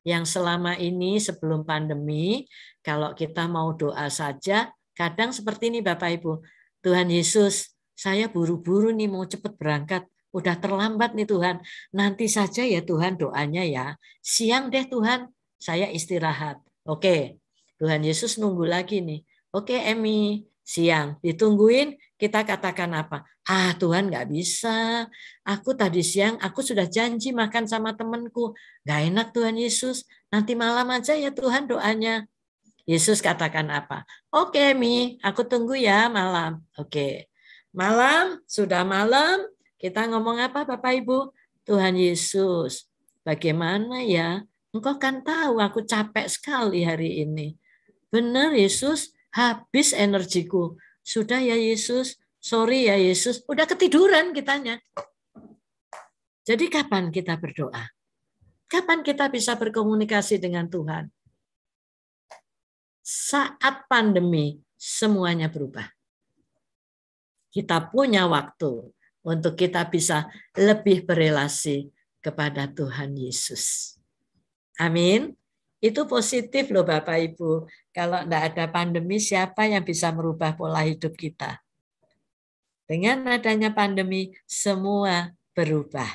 Yang selama ini sebelum pandemi, kalau kita mau doa saja, kadang seperti ini Bapak Ibu. Tuhan Yesus, saya buru-buru nih mau cepat berangkat. Udah terlambat nih Tuhan. Nanti saja ya Tuhan doanya ya. Siang deh Tuhan, saya istirahat. Oke, Tuhan Yesus nunggu lagi nih. Oke Emi, siang ditungguin, kita katakan apa? Ah Tuhan nggak bisa, aku tadi siang aku sudah janji makan sama temanku. Nggak enak Tuhan Yesus, nanti malam aja ya Tuhan doanya. Yesus katakan apa? Oke Mi, aku tunggu ya malam. Oke, malam, sudah malam, kita ngomong apa Bapak Ibu? Tuhan Yesus, bagaimana ya? Engkau kan tahu aku capek sekali hari ini. Benar Yesus, habis energiku. Sudah ya Yesus, sorry ya Yesus, udah ketiduran kitanya. Jadi kapan kita berdoa? Kapan kita bisa berkomunikasi dengan Tuhan? Saat pandemi, semuanya berubah. Kita punya waktu untuk kita bisa lebih berelasi kepada Tuhan Yesus. Amin. Itu positif loh Bapak Ibu. Kalau tidak ada pandemi, siapa yang bisa merubah pola hidup kita? Dengan adanya pandemi, semua berubah.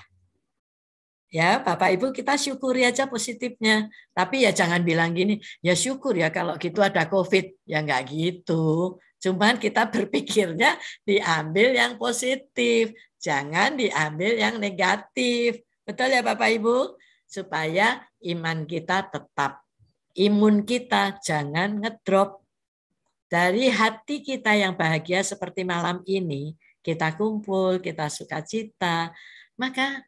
Ya, Bapak Ibu kita syukuri aja positifnya. Tapi ya jangan bilang gini, ya syukur ya kalau gitu ada COVID. Ya enggak gitu. Cuman kita berpikirnya diambil yang positif. Jangan diambil yang negatif. Betul ya Bapak Ibu? Supaya iman kita tetap. Imun kita jangan ngedrop. Dari hati kita yang bahagia seperti malam ini, kita kumpul, kita sukacita, maka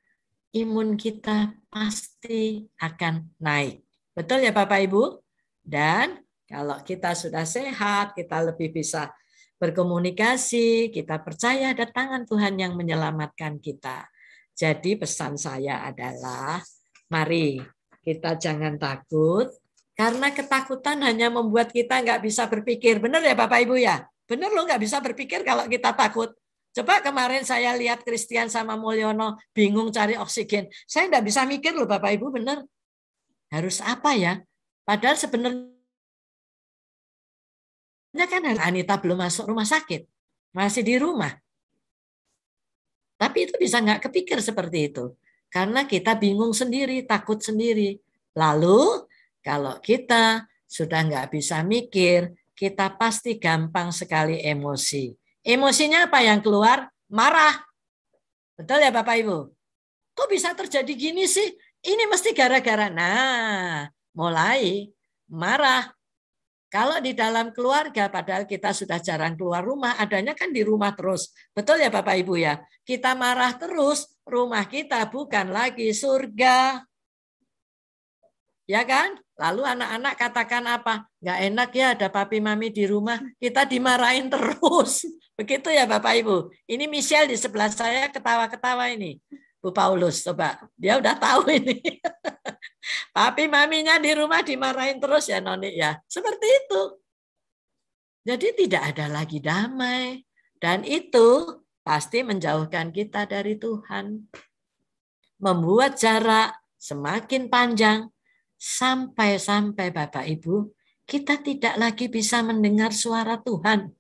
imun kita pasti akan naik. Betul ya Bapak Ibu? Dan kalau kita sudah sehat, kita lebih bisa berkomunikasi, kita percaya ada tangan Tuhan yang menyelamatkan kita. Jadi pesan saya adalah, mari kita jangan takut, karena ketakutan hanya membuat kita nggak bisa berpikir. Benar ya Bapak Ibu ya? Benar loh nggak bisa berpikir kalau kita takut. Coba kemarin saya lihat Christian sama Mulyono bingung cari oksigen. Saya nggak bisa mikir loh Bapak Ibu, benar. Harus apa ya? Padahal sebenarnya kan Anita belum masuk rumah sakit. Masih di rumah. Tapi itu bisa nggak kepikir seperti itu. Karena kita bingung sendiri, takut sendiri. Lalu kalau kita sudah nggak bisa mikir, kita pasti gampang sekali emosi. Emosinya apa yang keluar? Marah. Betul ya Bapak Ibu? Kok bisa terjadi gini sih? Ini mesti gara-gara. Nah, mulai marah. Kalau di dalam keluarga, padahal kita sudah jarang keluar rumah, adanya kan di rumah terus. Betul ya Bapak Ibu ya? Kita marah terus, rumah kita bukan lagi surga. Ya kan? Lalu anak-anak katakan apa? Nggak enak ya ada papi mami di rumah, kita dimarahin terus. Begitu ya Bapak Ibu. Ini Michelle di sebelah saya ketawa-ketawa ini. Bu Paulus, coba. Dia udah tahu ini. Papi maminya di rumah dimarahin terus ya Noni ya. Seperti itu. Jadi tidak ada lagi damai. Dan itu pasti menjauhkan kita dari Tuhan. Membuat jarak semakin panjang. Sampai-sampai Bapak Ibu, kita tidak lagi bisa mendengar suara Tuhan.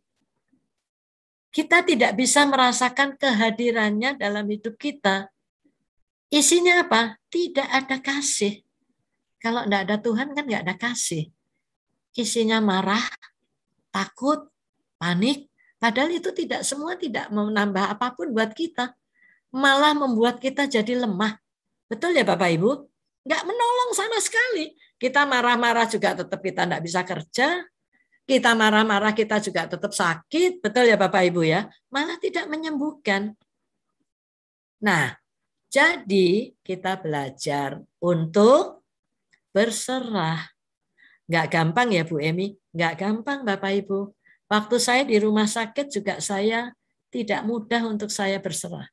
Kita tidak bisa merasakan kehadirannya dalam hidup kita. Isinya apa? Tidak ada kasih. Kalau tidak ada Tuhan kan nggak ada kasih. Isinya marah, takut, panik. Padahal itu semua tidak menambah apapun buat kita. Malah membuat kita jadi lemah. Betul ya Bapak Ibu? Nggak menolong sama sekali. Kita marah-marah juga tetap kita nggak bisa kerja. Kita marah-marah kita juga tetap sakit. Betul ya Bapak Ibu ya? Malah tidak menyembuhkan. Nah, jadi kita belajar untuk berserah. Nggak gampang ya Bu Emi? Nggak gampang Bapak Ibu. Waktu saya di rumah sakit juga saya tidak mudah untuk saya berserah.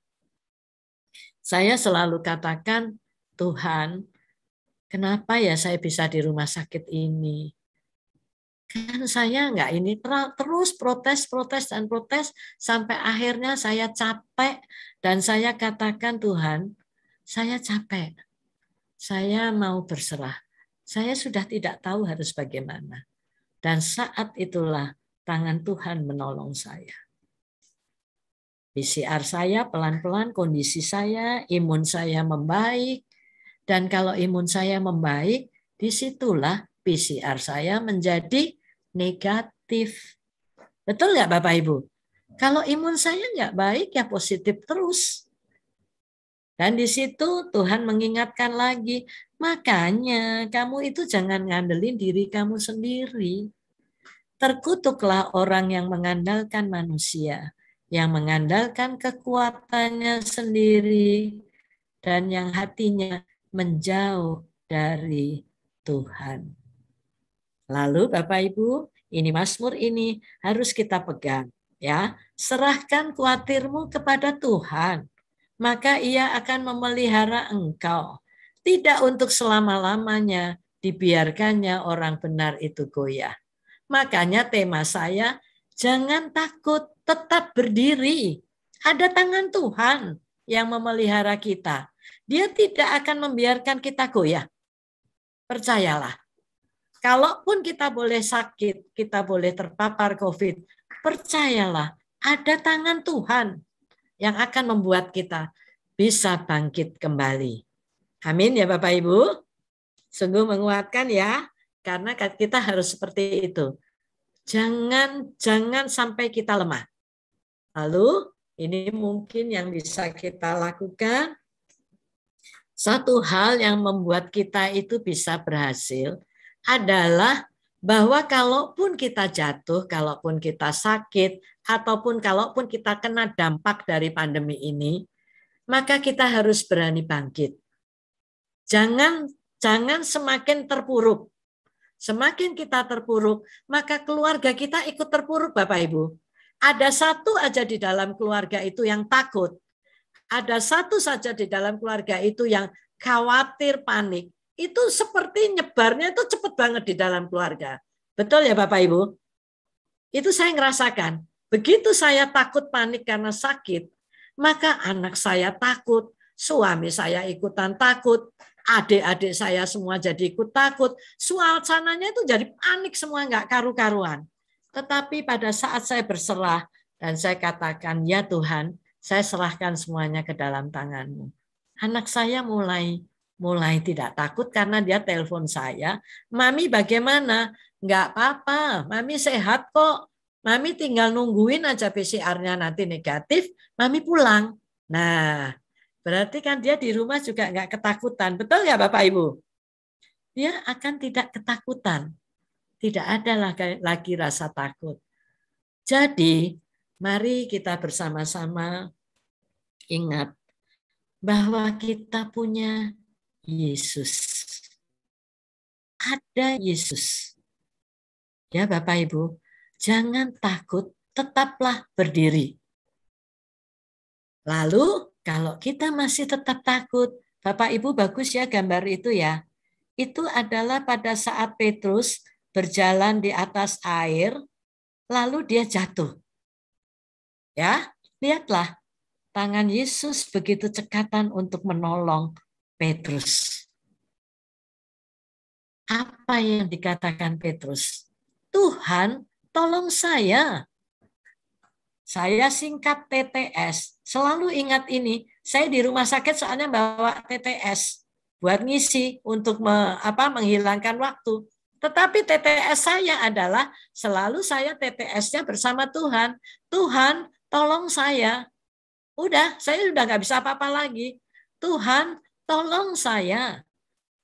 Saya selalu katakan, Tuhan, kenapa ya saya bisa di rumah sakit ini? Kan saya nggak ini terus protes sampai akhirnya saya capek dan saya katakan Tuhan, saya capek. Saya mau berserah. Saya sudah tidak tahu harus bagaimana. Dan saat itulah tangan Tuhan menolong saya. PCR saya pelan-pelan, kondisi saya, imun saya membaik. Dan kalau imun saya membaik, disitulah PCR saya menjadi negatif. Betul nggak Bapak Ibu? Kalau imun saya nggak baik, ya positif terus. Dan di situ Tuhan mengingatkan lagi, makanya kamu itu jangan ngandelin diri kamu sendiri. Terkutuklah orang yang mengandalkan manusia, yang mengandalkan kekuatannya sendiri, dan yang hatinya menjauh dari Tuhan. Lalu Bapak Ibu, ini Mazmur ini harus kita pegang. Ya, serahkan khawatirmu kepada Tuhan, maka Ia akan memelihara engkau. Tidak untuk selama-lamanya dibiarkannya orang benar itu goyah. Makanya tema saya, jangan takut, tetap berdiri. Ada tangan Tuhan yang memelihara kita. Dia tidak akan membiarkan kita goyah. Percayalah. Kalaupun kita boleh sakit, kita boleh terpapar COVID, percayalah, ada tangan Tuhan yang akan membuat kita bisa bangkit kembali. Amin ya Bapak Ibu. Sungguh menguatkan ya, karena kita harus seperti itu. Jangan sampai kita lemah. Lalu ini mungkin yang bisa kita lakukan. Satu hal yang membuat kita itu bisa berhasil adalah bahwa kalaupun kita jatuh, kalaupun kita sakit, ataupun kalaupun kita kena dampak dari pandemi ini, maka kita harus berani bangkit. Jangan semakin terpuruk. Semakin kita terpuruk, maka keluarga kita ikut terpuruk, Bapak Ibu. Ada satu aja di dalam keluarga itu yang takut. Ada satu saja di dalam keluarga itu yang khawatir, panik. Itu seperti nyebarnya itu cepat banget di dalam keluarga. Betul ya Bapak Ibu? Itu saya ngerasakan. Begitu saya takut, panik karena sakit, maka anak saya takut, suami saya ikutan takut, adik-adik saya semua jadi ikut takut. Suasananya itu jadi panik semua, nggak karu-karuan. Tetapi pada saat saya berserah dan saya katakan, ya Tuhan, saya serahkan semuanya ke dalam tangan-Mu. Anak saya mulai tidak takut karena dia telepon saya, Mami bagaimana? Nggak apa-apa, Mami sehat kok. Mami tinggal nungguin aja PCR-nya nanti negatif, Mami pulang. Nah, berarti kan dia di rumah juga nggak ketakutan. Betul ya Bapak Ibu? Dia akan tidak ketakutan. Tidak ada lagi rasa takut. Jadi, mari kita bersama-sama ingat bahwa kita punya Yesus. Ada Yesus. Ya Bapak Ibu, jangan takut, tetaplah berdiri. Lalu Kalau kita masih tetap takut, Bapak Ibu bagus ya gambar itu ya. Itu adalah pada saat Petrus berjalan di atas air, lalu dia jatuh. Ya, lihatlah. Tangan Yesus begitu cekatan untuk menolong Petrus. Apa yang dikatakan Petrus? Tuhan, tolong saya. Saya singkat TTS. Selalu ingat ini. Saya di rumah sakit soalnya bawa TTS buat ngisi untuk menghilangkan waktu. Tetapi TTS saya adalah selalu saya TTS-nya bersama Tuhan. Tuhan, tolong saya. Udah, saya udah nggak bisa apa-apa lagi. Tuhan, tolong saya.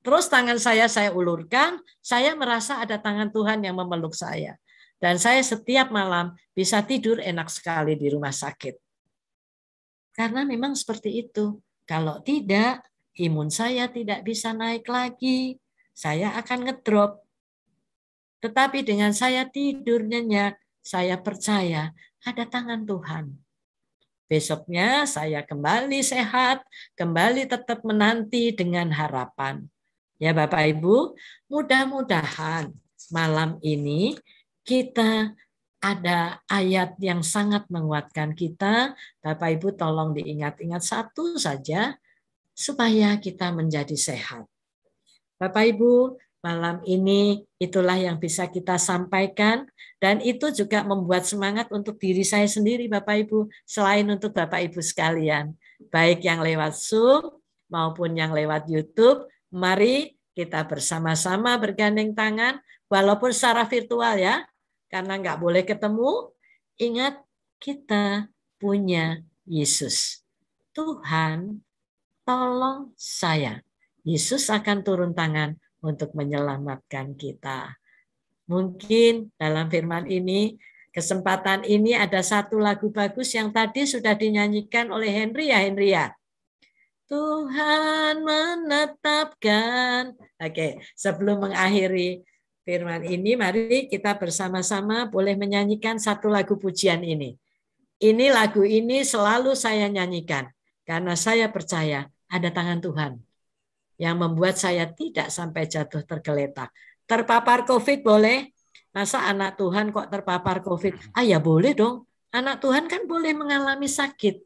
Terus tangan saya ulurkan, saya merasa ada tangan Tuhan yang memeluk saya. Dan saya setiap malam bisa tidur enak sekali di rumah sakit. Karena memang seperti itu. Kalau tidak, imun saya tidak bisa naik lagi. Saya akan ngedrop. Tetapi dengan saya tidur nyenyak, saya percaya ada tangan Tuhan. Besoknya saya kembali sehat, kembali tetap menanti dengan harapan. Ya Bapak Ibu, mudah-mudahan malam ini kita ada ayat yang sangat menguatkan kita. Bapak Ibu tolong diingat-ingat satu saja supaya kita menjadi sehat. Bapak Ibu, malam ini itulah yang bisa kita sampaikan. Dan itu juga membuat semangat untuk diri saya sendiri Bapak Ibu, selain untuk Bapak Ibu sekalian. Baik yang lewat Zoom maupun yang lewat YouTube, mari kita bersama-sama bergandeng tangan, walaupun secara virtual ya, karena nggak boleh ketemu. Ingat, kita punya Yesus. Tuhan, tolong saya. Yesus akan turun tangan untuk menyelamatkan kita. Mungkin dalam firman ini, kesempatan ini ada satu lagu bagus yang tadi sudah dinyanyikan oleh Henry ya. Tuhan menetapkan. Oke, sebelum mengakhiri firman ini, mari kita bersama-sama boleh menyanyikan satu lagu pujian ini. Ini lagu ini selalu saya nyanyikan, karena saya percaya ada tangan Tuhan yang membuat saya tidak sampai jatuh tergeletak. Terpapar COVID boleh? Masa anak Tuhan kok terpapar COVID? Ya boleh dong. Anak Tuhan kan boleh mengalami sakit.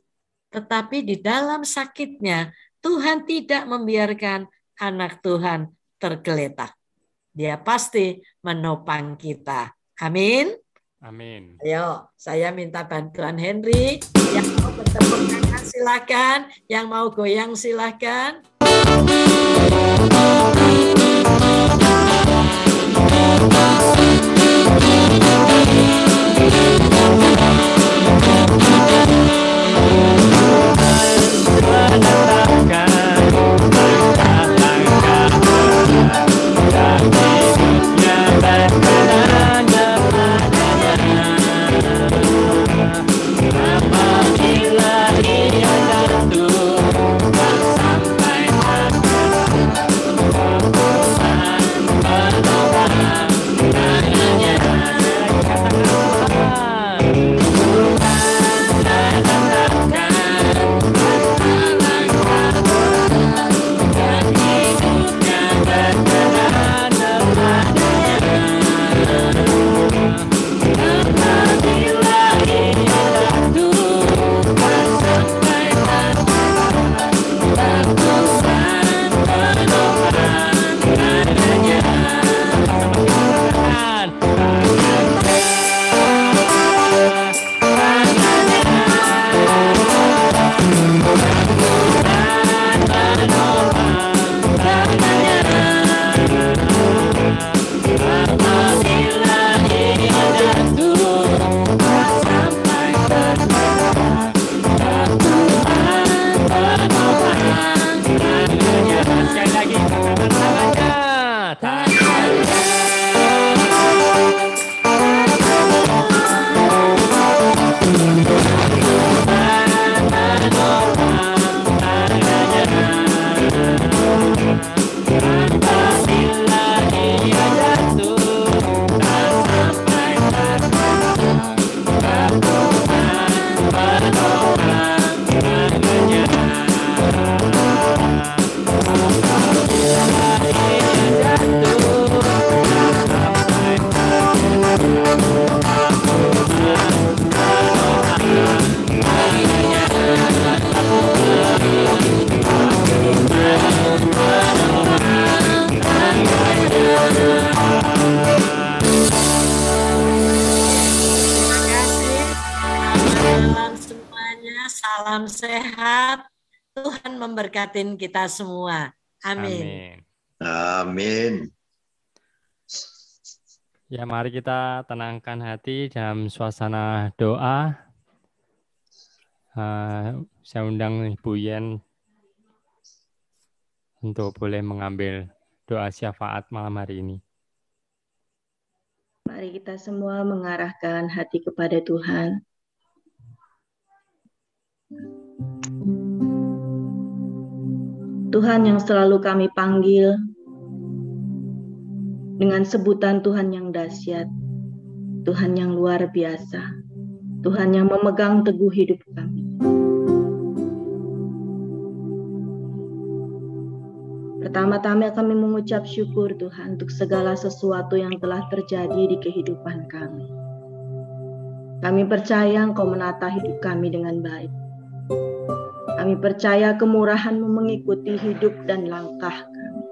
Tetapi di dalam sakitnya, Tuhan tidak membiarkan anak Tuhan tergeletak. Dia pasti menopang kita. Amin. Amin. Ayo, saya minta bantuan Henry. Yang mau bertepuk tangan silakan. Yang mau goyang silakan. Sampai malam semuanya, salam sehat. Tuhan memberkatin kita semua. Amin. Amin. Ya, mari kita tenangkan hati dalam suasana doa. Saya undang Ibu Yen untuk boleh mengambil doa syafaat malam hari ini. Mari kita semua mengarahkan hati kepada Tuhan. Tuhan yang selalu kami panggil dengan sebutan Tuhan yang dahsyat, Tuhan yang luar biasa, Tuhan yang memegang teguh hidup kami. Pertama-tama kami mengucap syukur Tuhan untuk segala sesuatu yang telah terjadi di kehidupan kami. Kami percaya Engkau menata hidup kami dengan baik. Kami percaya kemurahan-Mu mengikuti hidup dan langkah kami.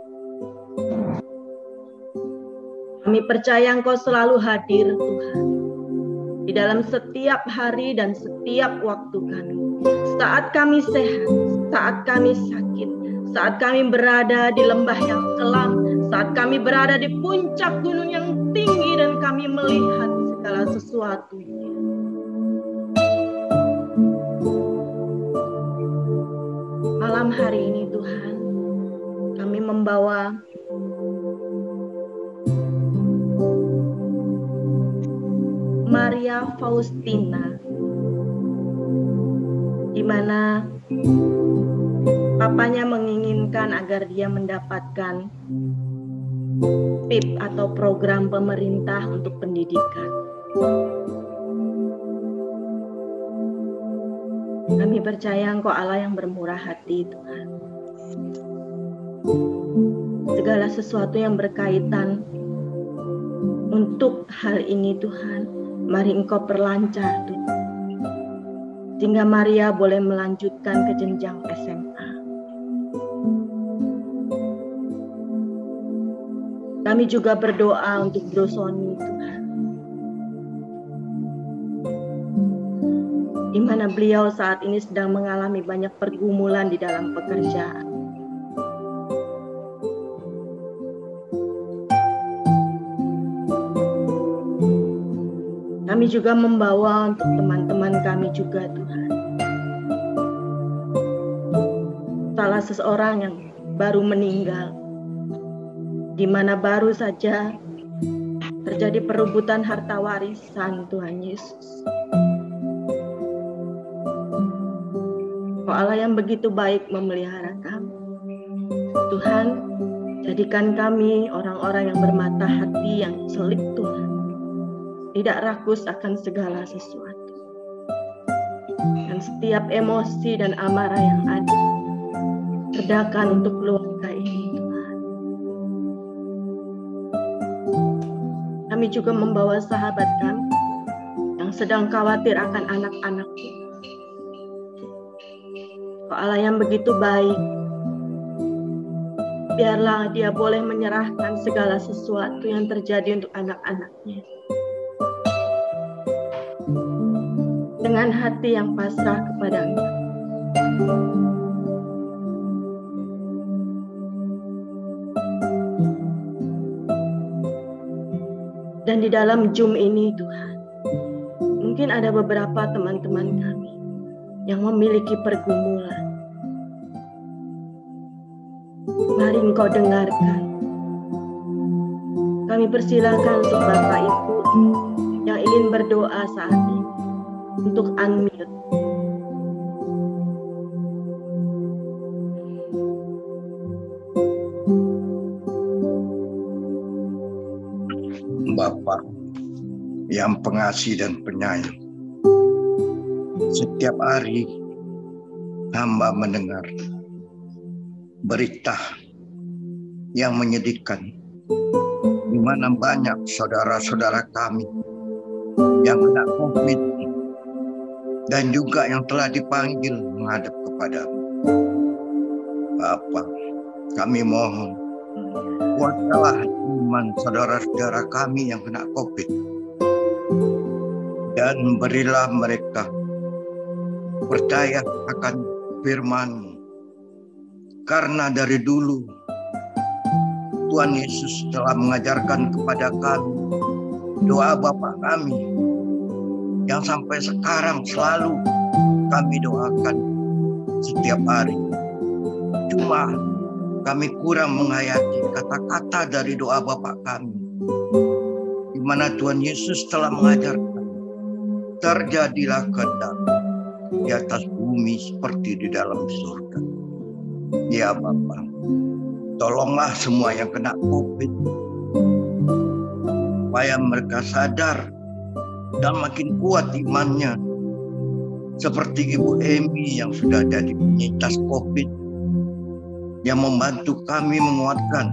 Kami percaya Engkau selalu hadir Tuhan di dalam setiap hari dan setiap waktu kami. Saat kami sehat, saat kami sakit, saat kami berada di lembah yang kelam, saat kami berada di puncak gunung yang tinggi dan kami melihat segala sesuatu. Malam hari ini Tuhan, kami membawa Maria Faustina, di mana papanya menginginkan agar dia mendapatkan PIP atau program pemerintah untuk pendidikan. Kami percaya Engkau Allah yang bermurah hati Tuhan. Segala sesuatu yang berkaitan untuk hal ini Tuhan, mari Engkau perlancar Tuhan. Sehingga Maria boleh melanjutkan ke jenjang SMA. Kami juga berdoa untuk Bro Sony Tuhan, di mana beliau saat ini sedang mengalami banyak pergumulan di dalam pekerjaan. Kami juga membawa untuk teman-teman kami juga Tuhan. Salah seseorang yang baru meninggal, di mana baru saja terjadi perebutan harta warisan Tuhan Yesus. Kau Allah yang begitu baik memelihara kami. Tuhan, jadikan kami orang-orang yang bermata hati yang celik Tuhan. Tidak rakus akan segala sesuatu. Dan setiap emosi dan amarah yang ada, redakan untuk keluarga ini Tuhan. Kami juga membawa sahabat kami yang sedang khawatir akan anak-anaknya. Kau Allah yang begitu baik, biarlah dia boleh menyerahkan segala sesuatu yang terjadi untuk anak-anaknya dengan hati yang pasrah kepada Engkau. Dan di dalam Zoom ini Tuhan, mungkin ada beberapa teman-teman kami yang memiliki pergumulan. Mari Engkau dengarkan. Kami persilakan untuk Bapak Ibu yang ingin berdoa saat ini untuk unmute. Bapa yang pengasih dan penyayang, setiap hari hamba mendengar berita yang menyedihkan, di mana banyak saudara-saudara kami yang kena COVID dan juga yang telah dipanggil menghadap kepadamu. Bapa, kami mohon, kuatkanlah iman saudara-saudara kami yang kena COVID, dan berilah mereka percaya akan firman-Mu. Karena dari dulu Tuhan Yesus telah mengajarkan kepada kami doa Bapa kami yang sampai sekarang selalu kami doakan setiap hari. Cuma kami kurang menghayati kata-kata dari doa Bapa kami, di mana Tuhan Yesus telah mengajarkan, terjadilah kehendak di atas bumi seperti di dalam surga. Ya Bapa, tolonglah semua yang kena COVID, supaya mereka sadar dan makin kuat imannya. Seperti Ibu Emi yang sudah ada di penyintas COVID, yang membantu kami menguatkan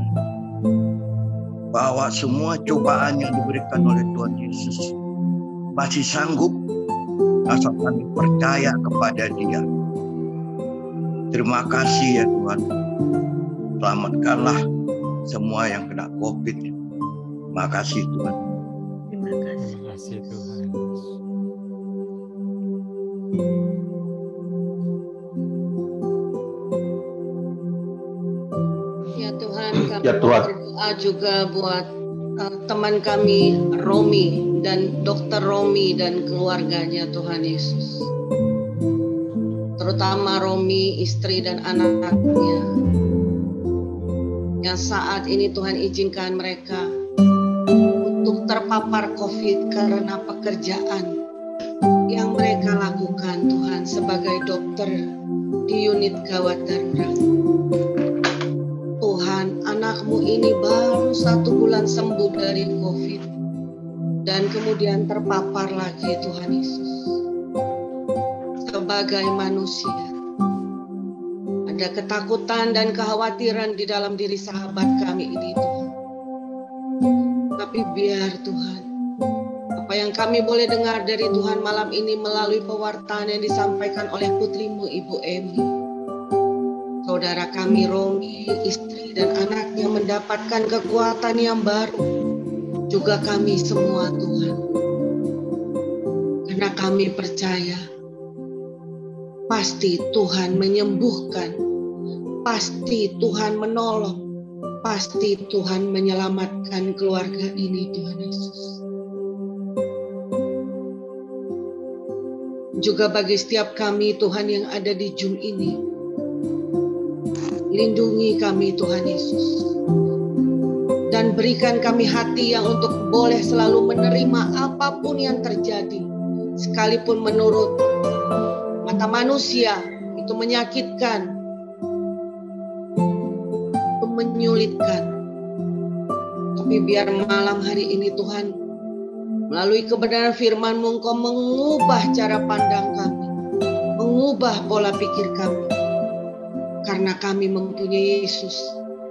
bahwa semua cobaan yang diberikan oleh Tuhan Yesus masih sanggup asal kami percaya kepada Dia. Terima kasih ya Tuhan. Selamatkanlah semua yang kena COVID. Terima kasih Tuhan. Terima kasih. Terima kasih Tuhan. Ya Tuhan, kami berdoa juga buat teman kami Romi dan Dokter Romi dan keluarganya Tuhan Yesus. Terutama Romi, istri dan anak-anaknya. Yang saat ini Tuhan izinkan mereka untuk terpapar COVID karena pekerjaan yang mereka lakukan Tuhan sebagai dokter di unit gawat darurat. Tuhan, anakmu ini baru 1 bulan sembuh dari COVID dan kemudian terpapar lagi Tuhan Yesus. Sebagai manusia, ada ketakutan dan kekhawatiran di dalam diri sahabat kami ini Tuhan. Tapi biar Tuhan, apa yang kami boleh dengar dari Tuhan malam ini melalui pewartaan yang disampaikan oleh putrimu Ibu Emi, saudara kami Romi, istri dan anaknya mendapatkan kekuatan yang baru. Juga kami semua Tuhan. Karena kami percaya, pasti Tuhan menyembuhkan, pasti Tuhan menolong, pasti Tuhan menyelamatkan keluarga ini Tuhan Yesus. Juga bagi setiap kami Tuhan yang ada di Zoom ini, lindungi kami Tuhan Yesus. Dan berikan kami hati yang untuk boleh selalu menerima apapun yang terjadi. Sekalipun menurut mata manusia itu menyakitkan, itu menyulitkan. Tapi biar malam hari ini Tuhan, melalui kebenaran firman-Mu Engkau mengubah cara pandang kami, mengubah pola pikir kami. Karena kami mempunyai Yesus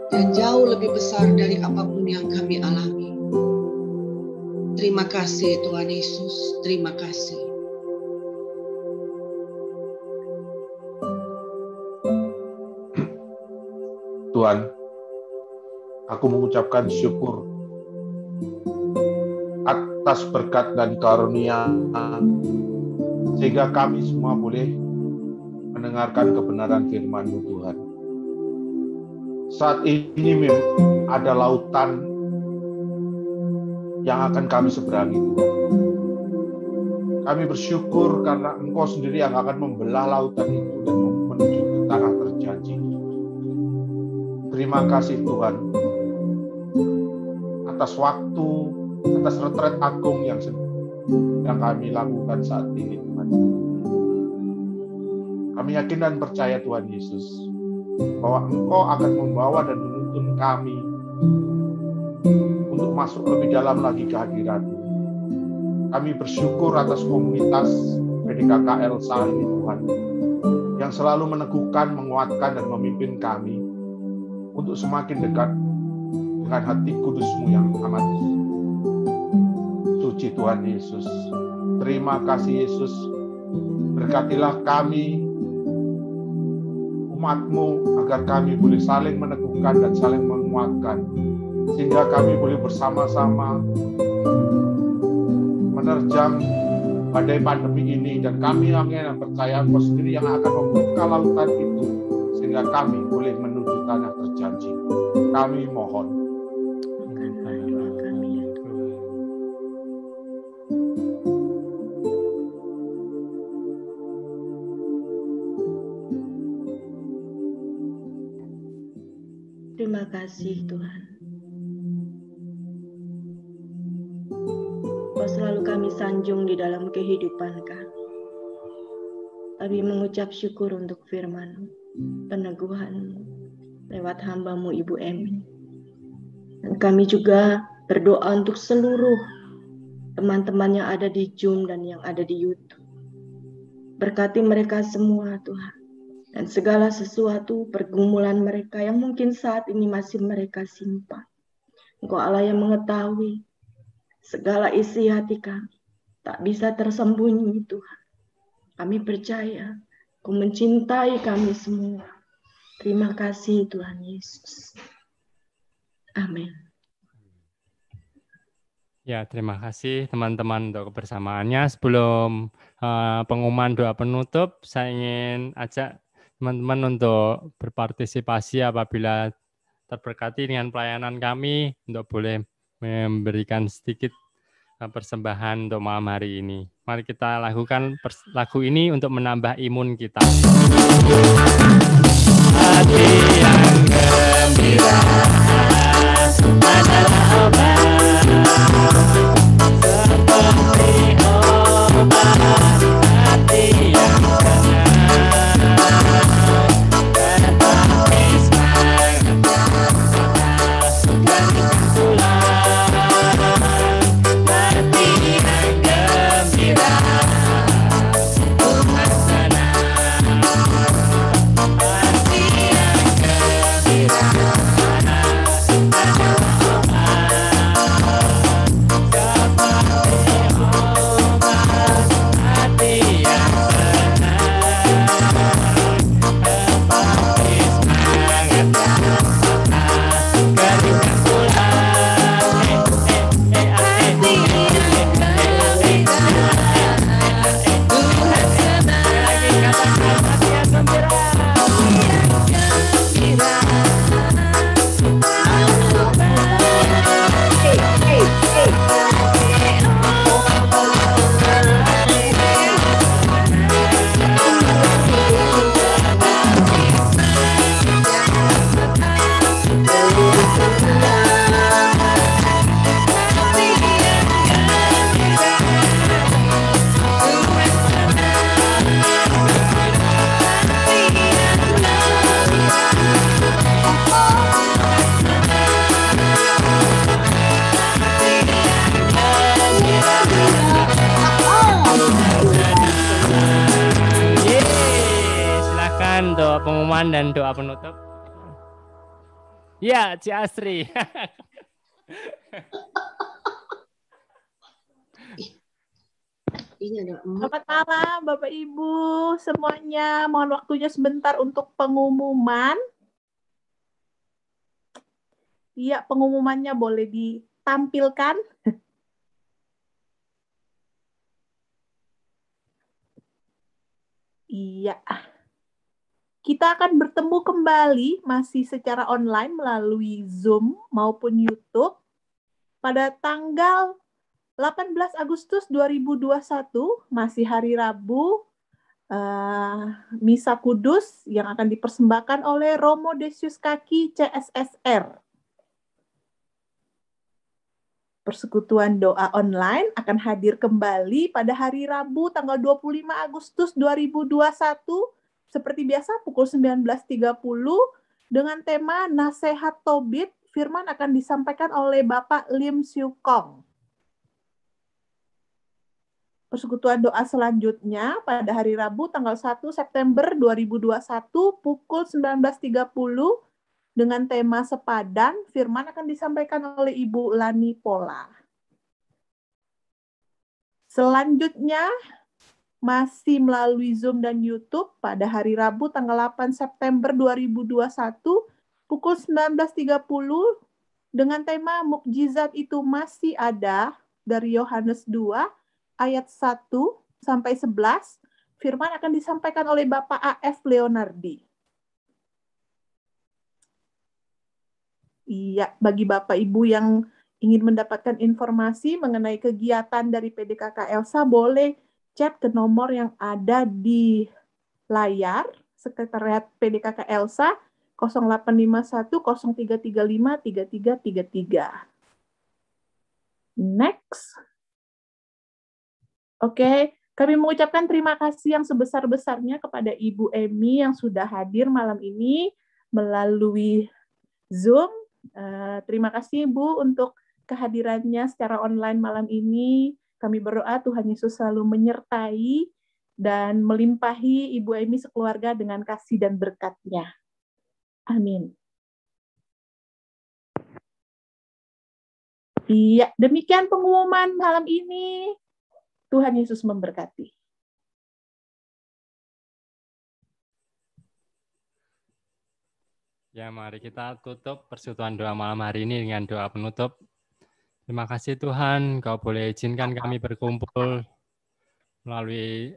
yang jauh lebih besar dari apapun yang kami alami. Terima kasih Tuhan Yesus, terima kasih. Tuhan, aku mengucapkan syukur atas berkat dan karunia sehingga kami semua boleh mendengarkan kebenaran firman-Mu Tuhan. Saat ini ada lautan yang akan kami seberangi Tuhan. Kami bersyukur karena Engkau sendiri yang akan membelah lautan itu dan menuju ke tanah terjanji. Terima kasih Tuhan atas waktu, atas retret agung yang kami lakukan saat ini Tuhan. Kami yakin dan percaya Tuhan Yesus bahwa Engkau akan membawa dan menuntun kami untuk masuk lebih dalam lagi ke hadirat-Mu. Kami bersyukur atas komunitas PDKKL saat ini Tuhan, yang selalu meneguhkan, menguatkan, dan memimpin kami untuk semakin dekat dengan hati kudus-Mu yang amat suci Tuhan Yesus. Terima kasih Yesus, berkatilah kami, umat-Mu, agar kami boleh saling meneguhkan dan saling menguatkan, sehingga kami boleh bersama-sama menerjang badai pandemi ini, dan kami yang percaya Engkau sendiri yang akan membuka lautan itu sehingga kami boleh menuju tanah terjanji. Kami mohon. Terima kasih Tuhan. Kau selalu kami sanjung di dalam kehidupan kami. Kami mengucap syukur untuk firman-Mu, peneguhan-Mu lewat hamba-Mu Ibu Emi. Dan kami juga berdoa untuk seluruh teman-teman yang ada di Zoom dan yang ada di YouTube. Berkati mereka semua Tuhan. Dan segala sesuatu pergumulan mereka yang mungkin saat ini masih mereka simpan. Engkau Allah yang mengetahui segala isi hati kami. Tak bisa tersembunyi Tuhan. Kami percaya Kau mencintai kami semua. Terima kasih Tuhan Yesus. Amin. Ya, terima kasih teman-teman untuk kebersamaannya. Sebelum pengumuman doa penutup, saya ingin ajak teman-teman untuk berpartisipasi apabila terberkati dengan pelayanan kami, untuk boleh memberikan sedikit persembahan untuk malam hari ini. Mari kita lakukan lagu ini untuk menambah imun kita. Hati yang gembira adalah obat, seperti obat hati yang tenang. Untuk pengumuman dan doa penutup. Ya, Ci Asri. Selamat malam Bapak Ibu semuanya. Mohon waktunya sebentar untuk pengumuman. Iya, pengumumannya boleh ditampilkan. Iya. Kita akan bertemu kembali masih secara online melalui Zoom maupun YouTube pada tanggal 18 Agustus 2021, masih hari Rabu, Misa Kudus yang akan dipersembahkan oleh Romo Desius Kaki CSSR. Persekutuan doa online akan hadir kembali pada hari Rabu tanggal 25 Agustus 2021 seperti biasa pukul 19.30 dengan tema Nasihat Tobit. Firman akan disampaikan oleh Bapak Lim Siu Kong. Persekutuan doa selanjutnya pada hari Rabu tanggal 1 September 2021 pukul 19.30 dengan tema Sepadan. Firman akan disampaikan oleh Ibu Lani Pola. Selanjutnya masih melalui Zoom dan YouTube pada hari Rabu tanggal 8 September 2021 pukul 19.30 dengan tema Mukjizat itu masih ada dari Yohanes 2 ayat 1 sampai 11, firman akan disampaikan oleh Bapak A.F. Leonardi. Iya, bagi Bapak Ibu yang ingin mendapatkan informasi mengenai kegiatan dari PDKK Elsa, boleh chat ke nomor yang ada di layar, Sekretariat PDKK Elsa, 0851 0335 3333. Next. Oke, kami mengucapkan terima kasih yang sebesar-besarnya kepada Ibu Emi yang sudah hadir malam ini melalui Zoom. Terima kasih Ibu untuk kehadirannya secara online malam ini. Kami berdoa Tuhan Yesus selalu menyertai dan melimpahi Ibu Emi sekeluarga dengan kasih dan berkat-Nya. Amin. Iya, demikian pengumuman malam ini. Tuhan Yesus memberkati. Ya, mari kita tutup persekutuan doa malam hari ini dengan doa penutup. Terima kasih Tuhan, Kau boleh izinkan kami berkumpul melalui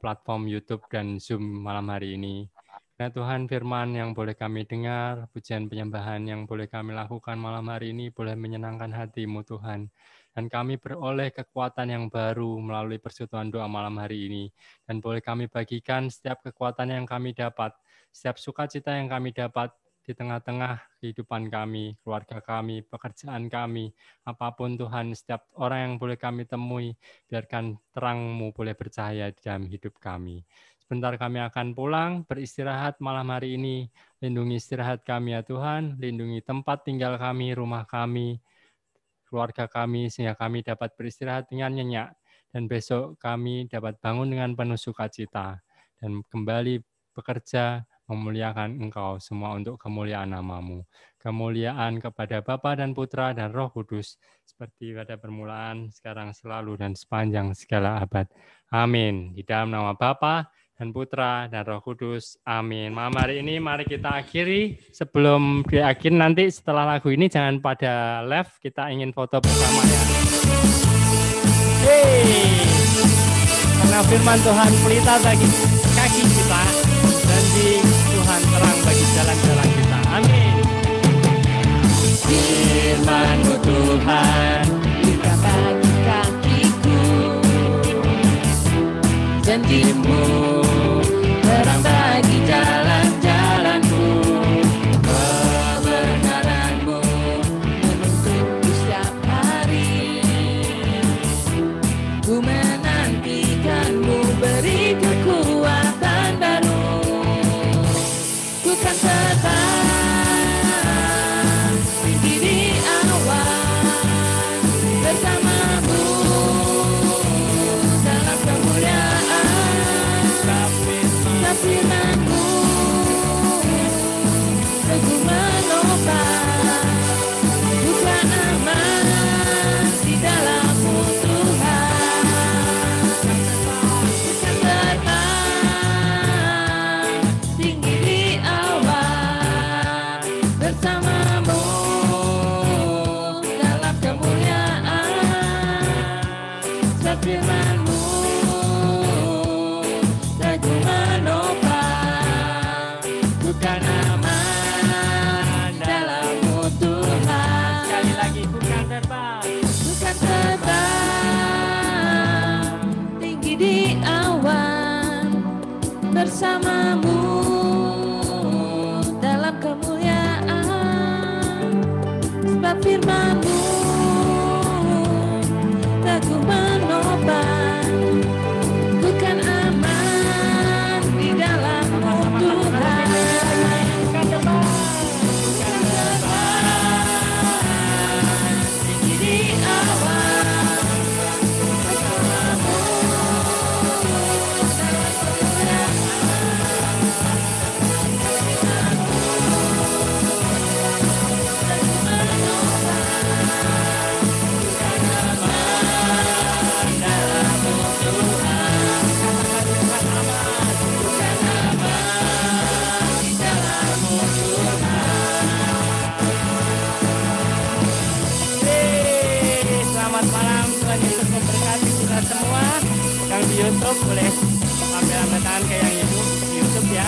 platform YouTube dan Zoom malam hari ini. Karena Tuhan, firman yang boleh kami dengar, pujian penyembahan yang boleh kami lakukan malam hari ini boleh menyenangkan hati-Mu Tuhan. Dan kami beroleh kekuatan yang baru melalui persekutuan doa malam hari ini. Dan boleh kami bagikan setiap kekuatan yang kami dapat, setiap sukacita yang kami dapat di tengah-tengah kehidupan kami, keluarga kami, pekerjaan kami, apapun Tuhan, setiap orang yang boleh kami temui, biarkan terang-Mu boleh bercahaya di dalam hidup kami. Sebentar kami akan pulang, beristirahat malam hari ini. Lindungi istirahat kami ya Tuhan, lindungi tempat tinggal kami, rumah kami, keluarga kami, sehingga kami dapat beristirahat dengan nyenyak. Dan besok kami dapat bangun dengan penuh sukacita. Dan kembali bekerja, memuliakan Engkau semua untuk kemuliaan nama-Mu. Kemuliaan kepada Bapa dan Putra dan Roh Kudus, seperti pada permulaan, sekarang, selalu, dan sepanjang segala abad. Amin. Di dalam nama Bapa dan Putra dan Roh Kudus. Amin. Malam hari ini mari kita akhiri. Sebelum diakhiri nanti setelah lagu ini jangan pada live, kita ingin foto bersama ya. Hey. Karena firman Tuhan pelita bagi kaki kita, janji Tuhan terang bagi jalan-jalan kita. Amin. Firman-Mu Tuhan pelita bagi kakiku, janji-Mu terang bagi jalan-jalanku, kebenaran-Mu menuntunku setiap hari. Ku menantikan-Mu beri kekuatan baru. Ku kan tetap tinggi di awan bersama-Mu dalam kemuliaan. Firman-Mu teguh menopang, bukan aman di dalam-Mu Tuhan. Bukan terbang tinggi di awan bersama-Mu dalam kemuliaan. Firman-Mu teguh menopang, bukan aman dalam-Mu Tuhan. Sekali lagi, bukan terbang tinggi di awan bersama-Mu dalam kemuliaan. Sebab firman-Mu teguh menopang, bukan aman di dalam-Mu Tuhan. Bukan terbang tinggi di awan bersama-Mu dalam kemuliaan. Selamat malam, Tuhan Yesus memberkati kita semua. Yang di YouTube boleh ambil tangan ke yang YouTube ya.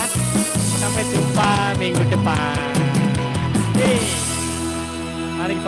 Sampai jumpa minggu depan. Mari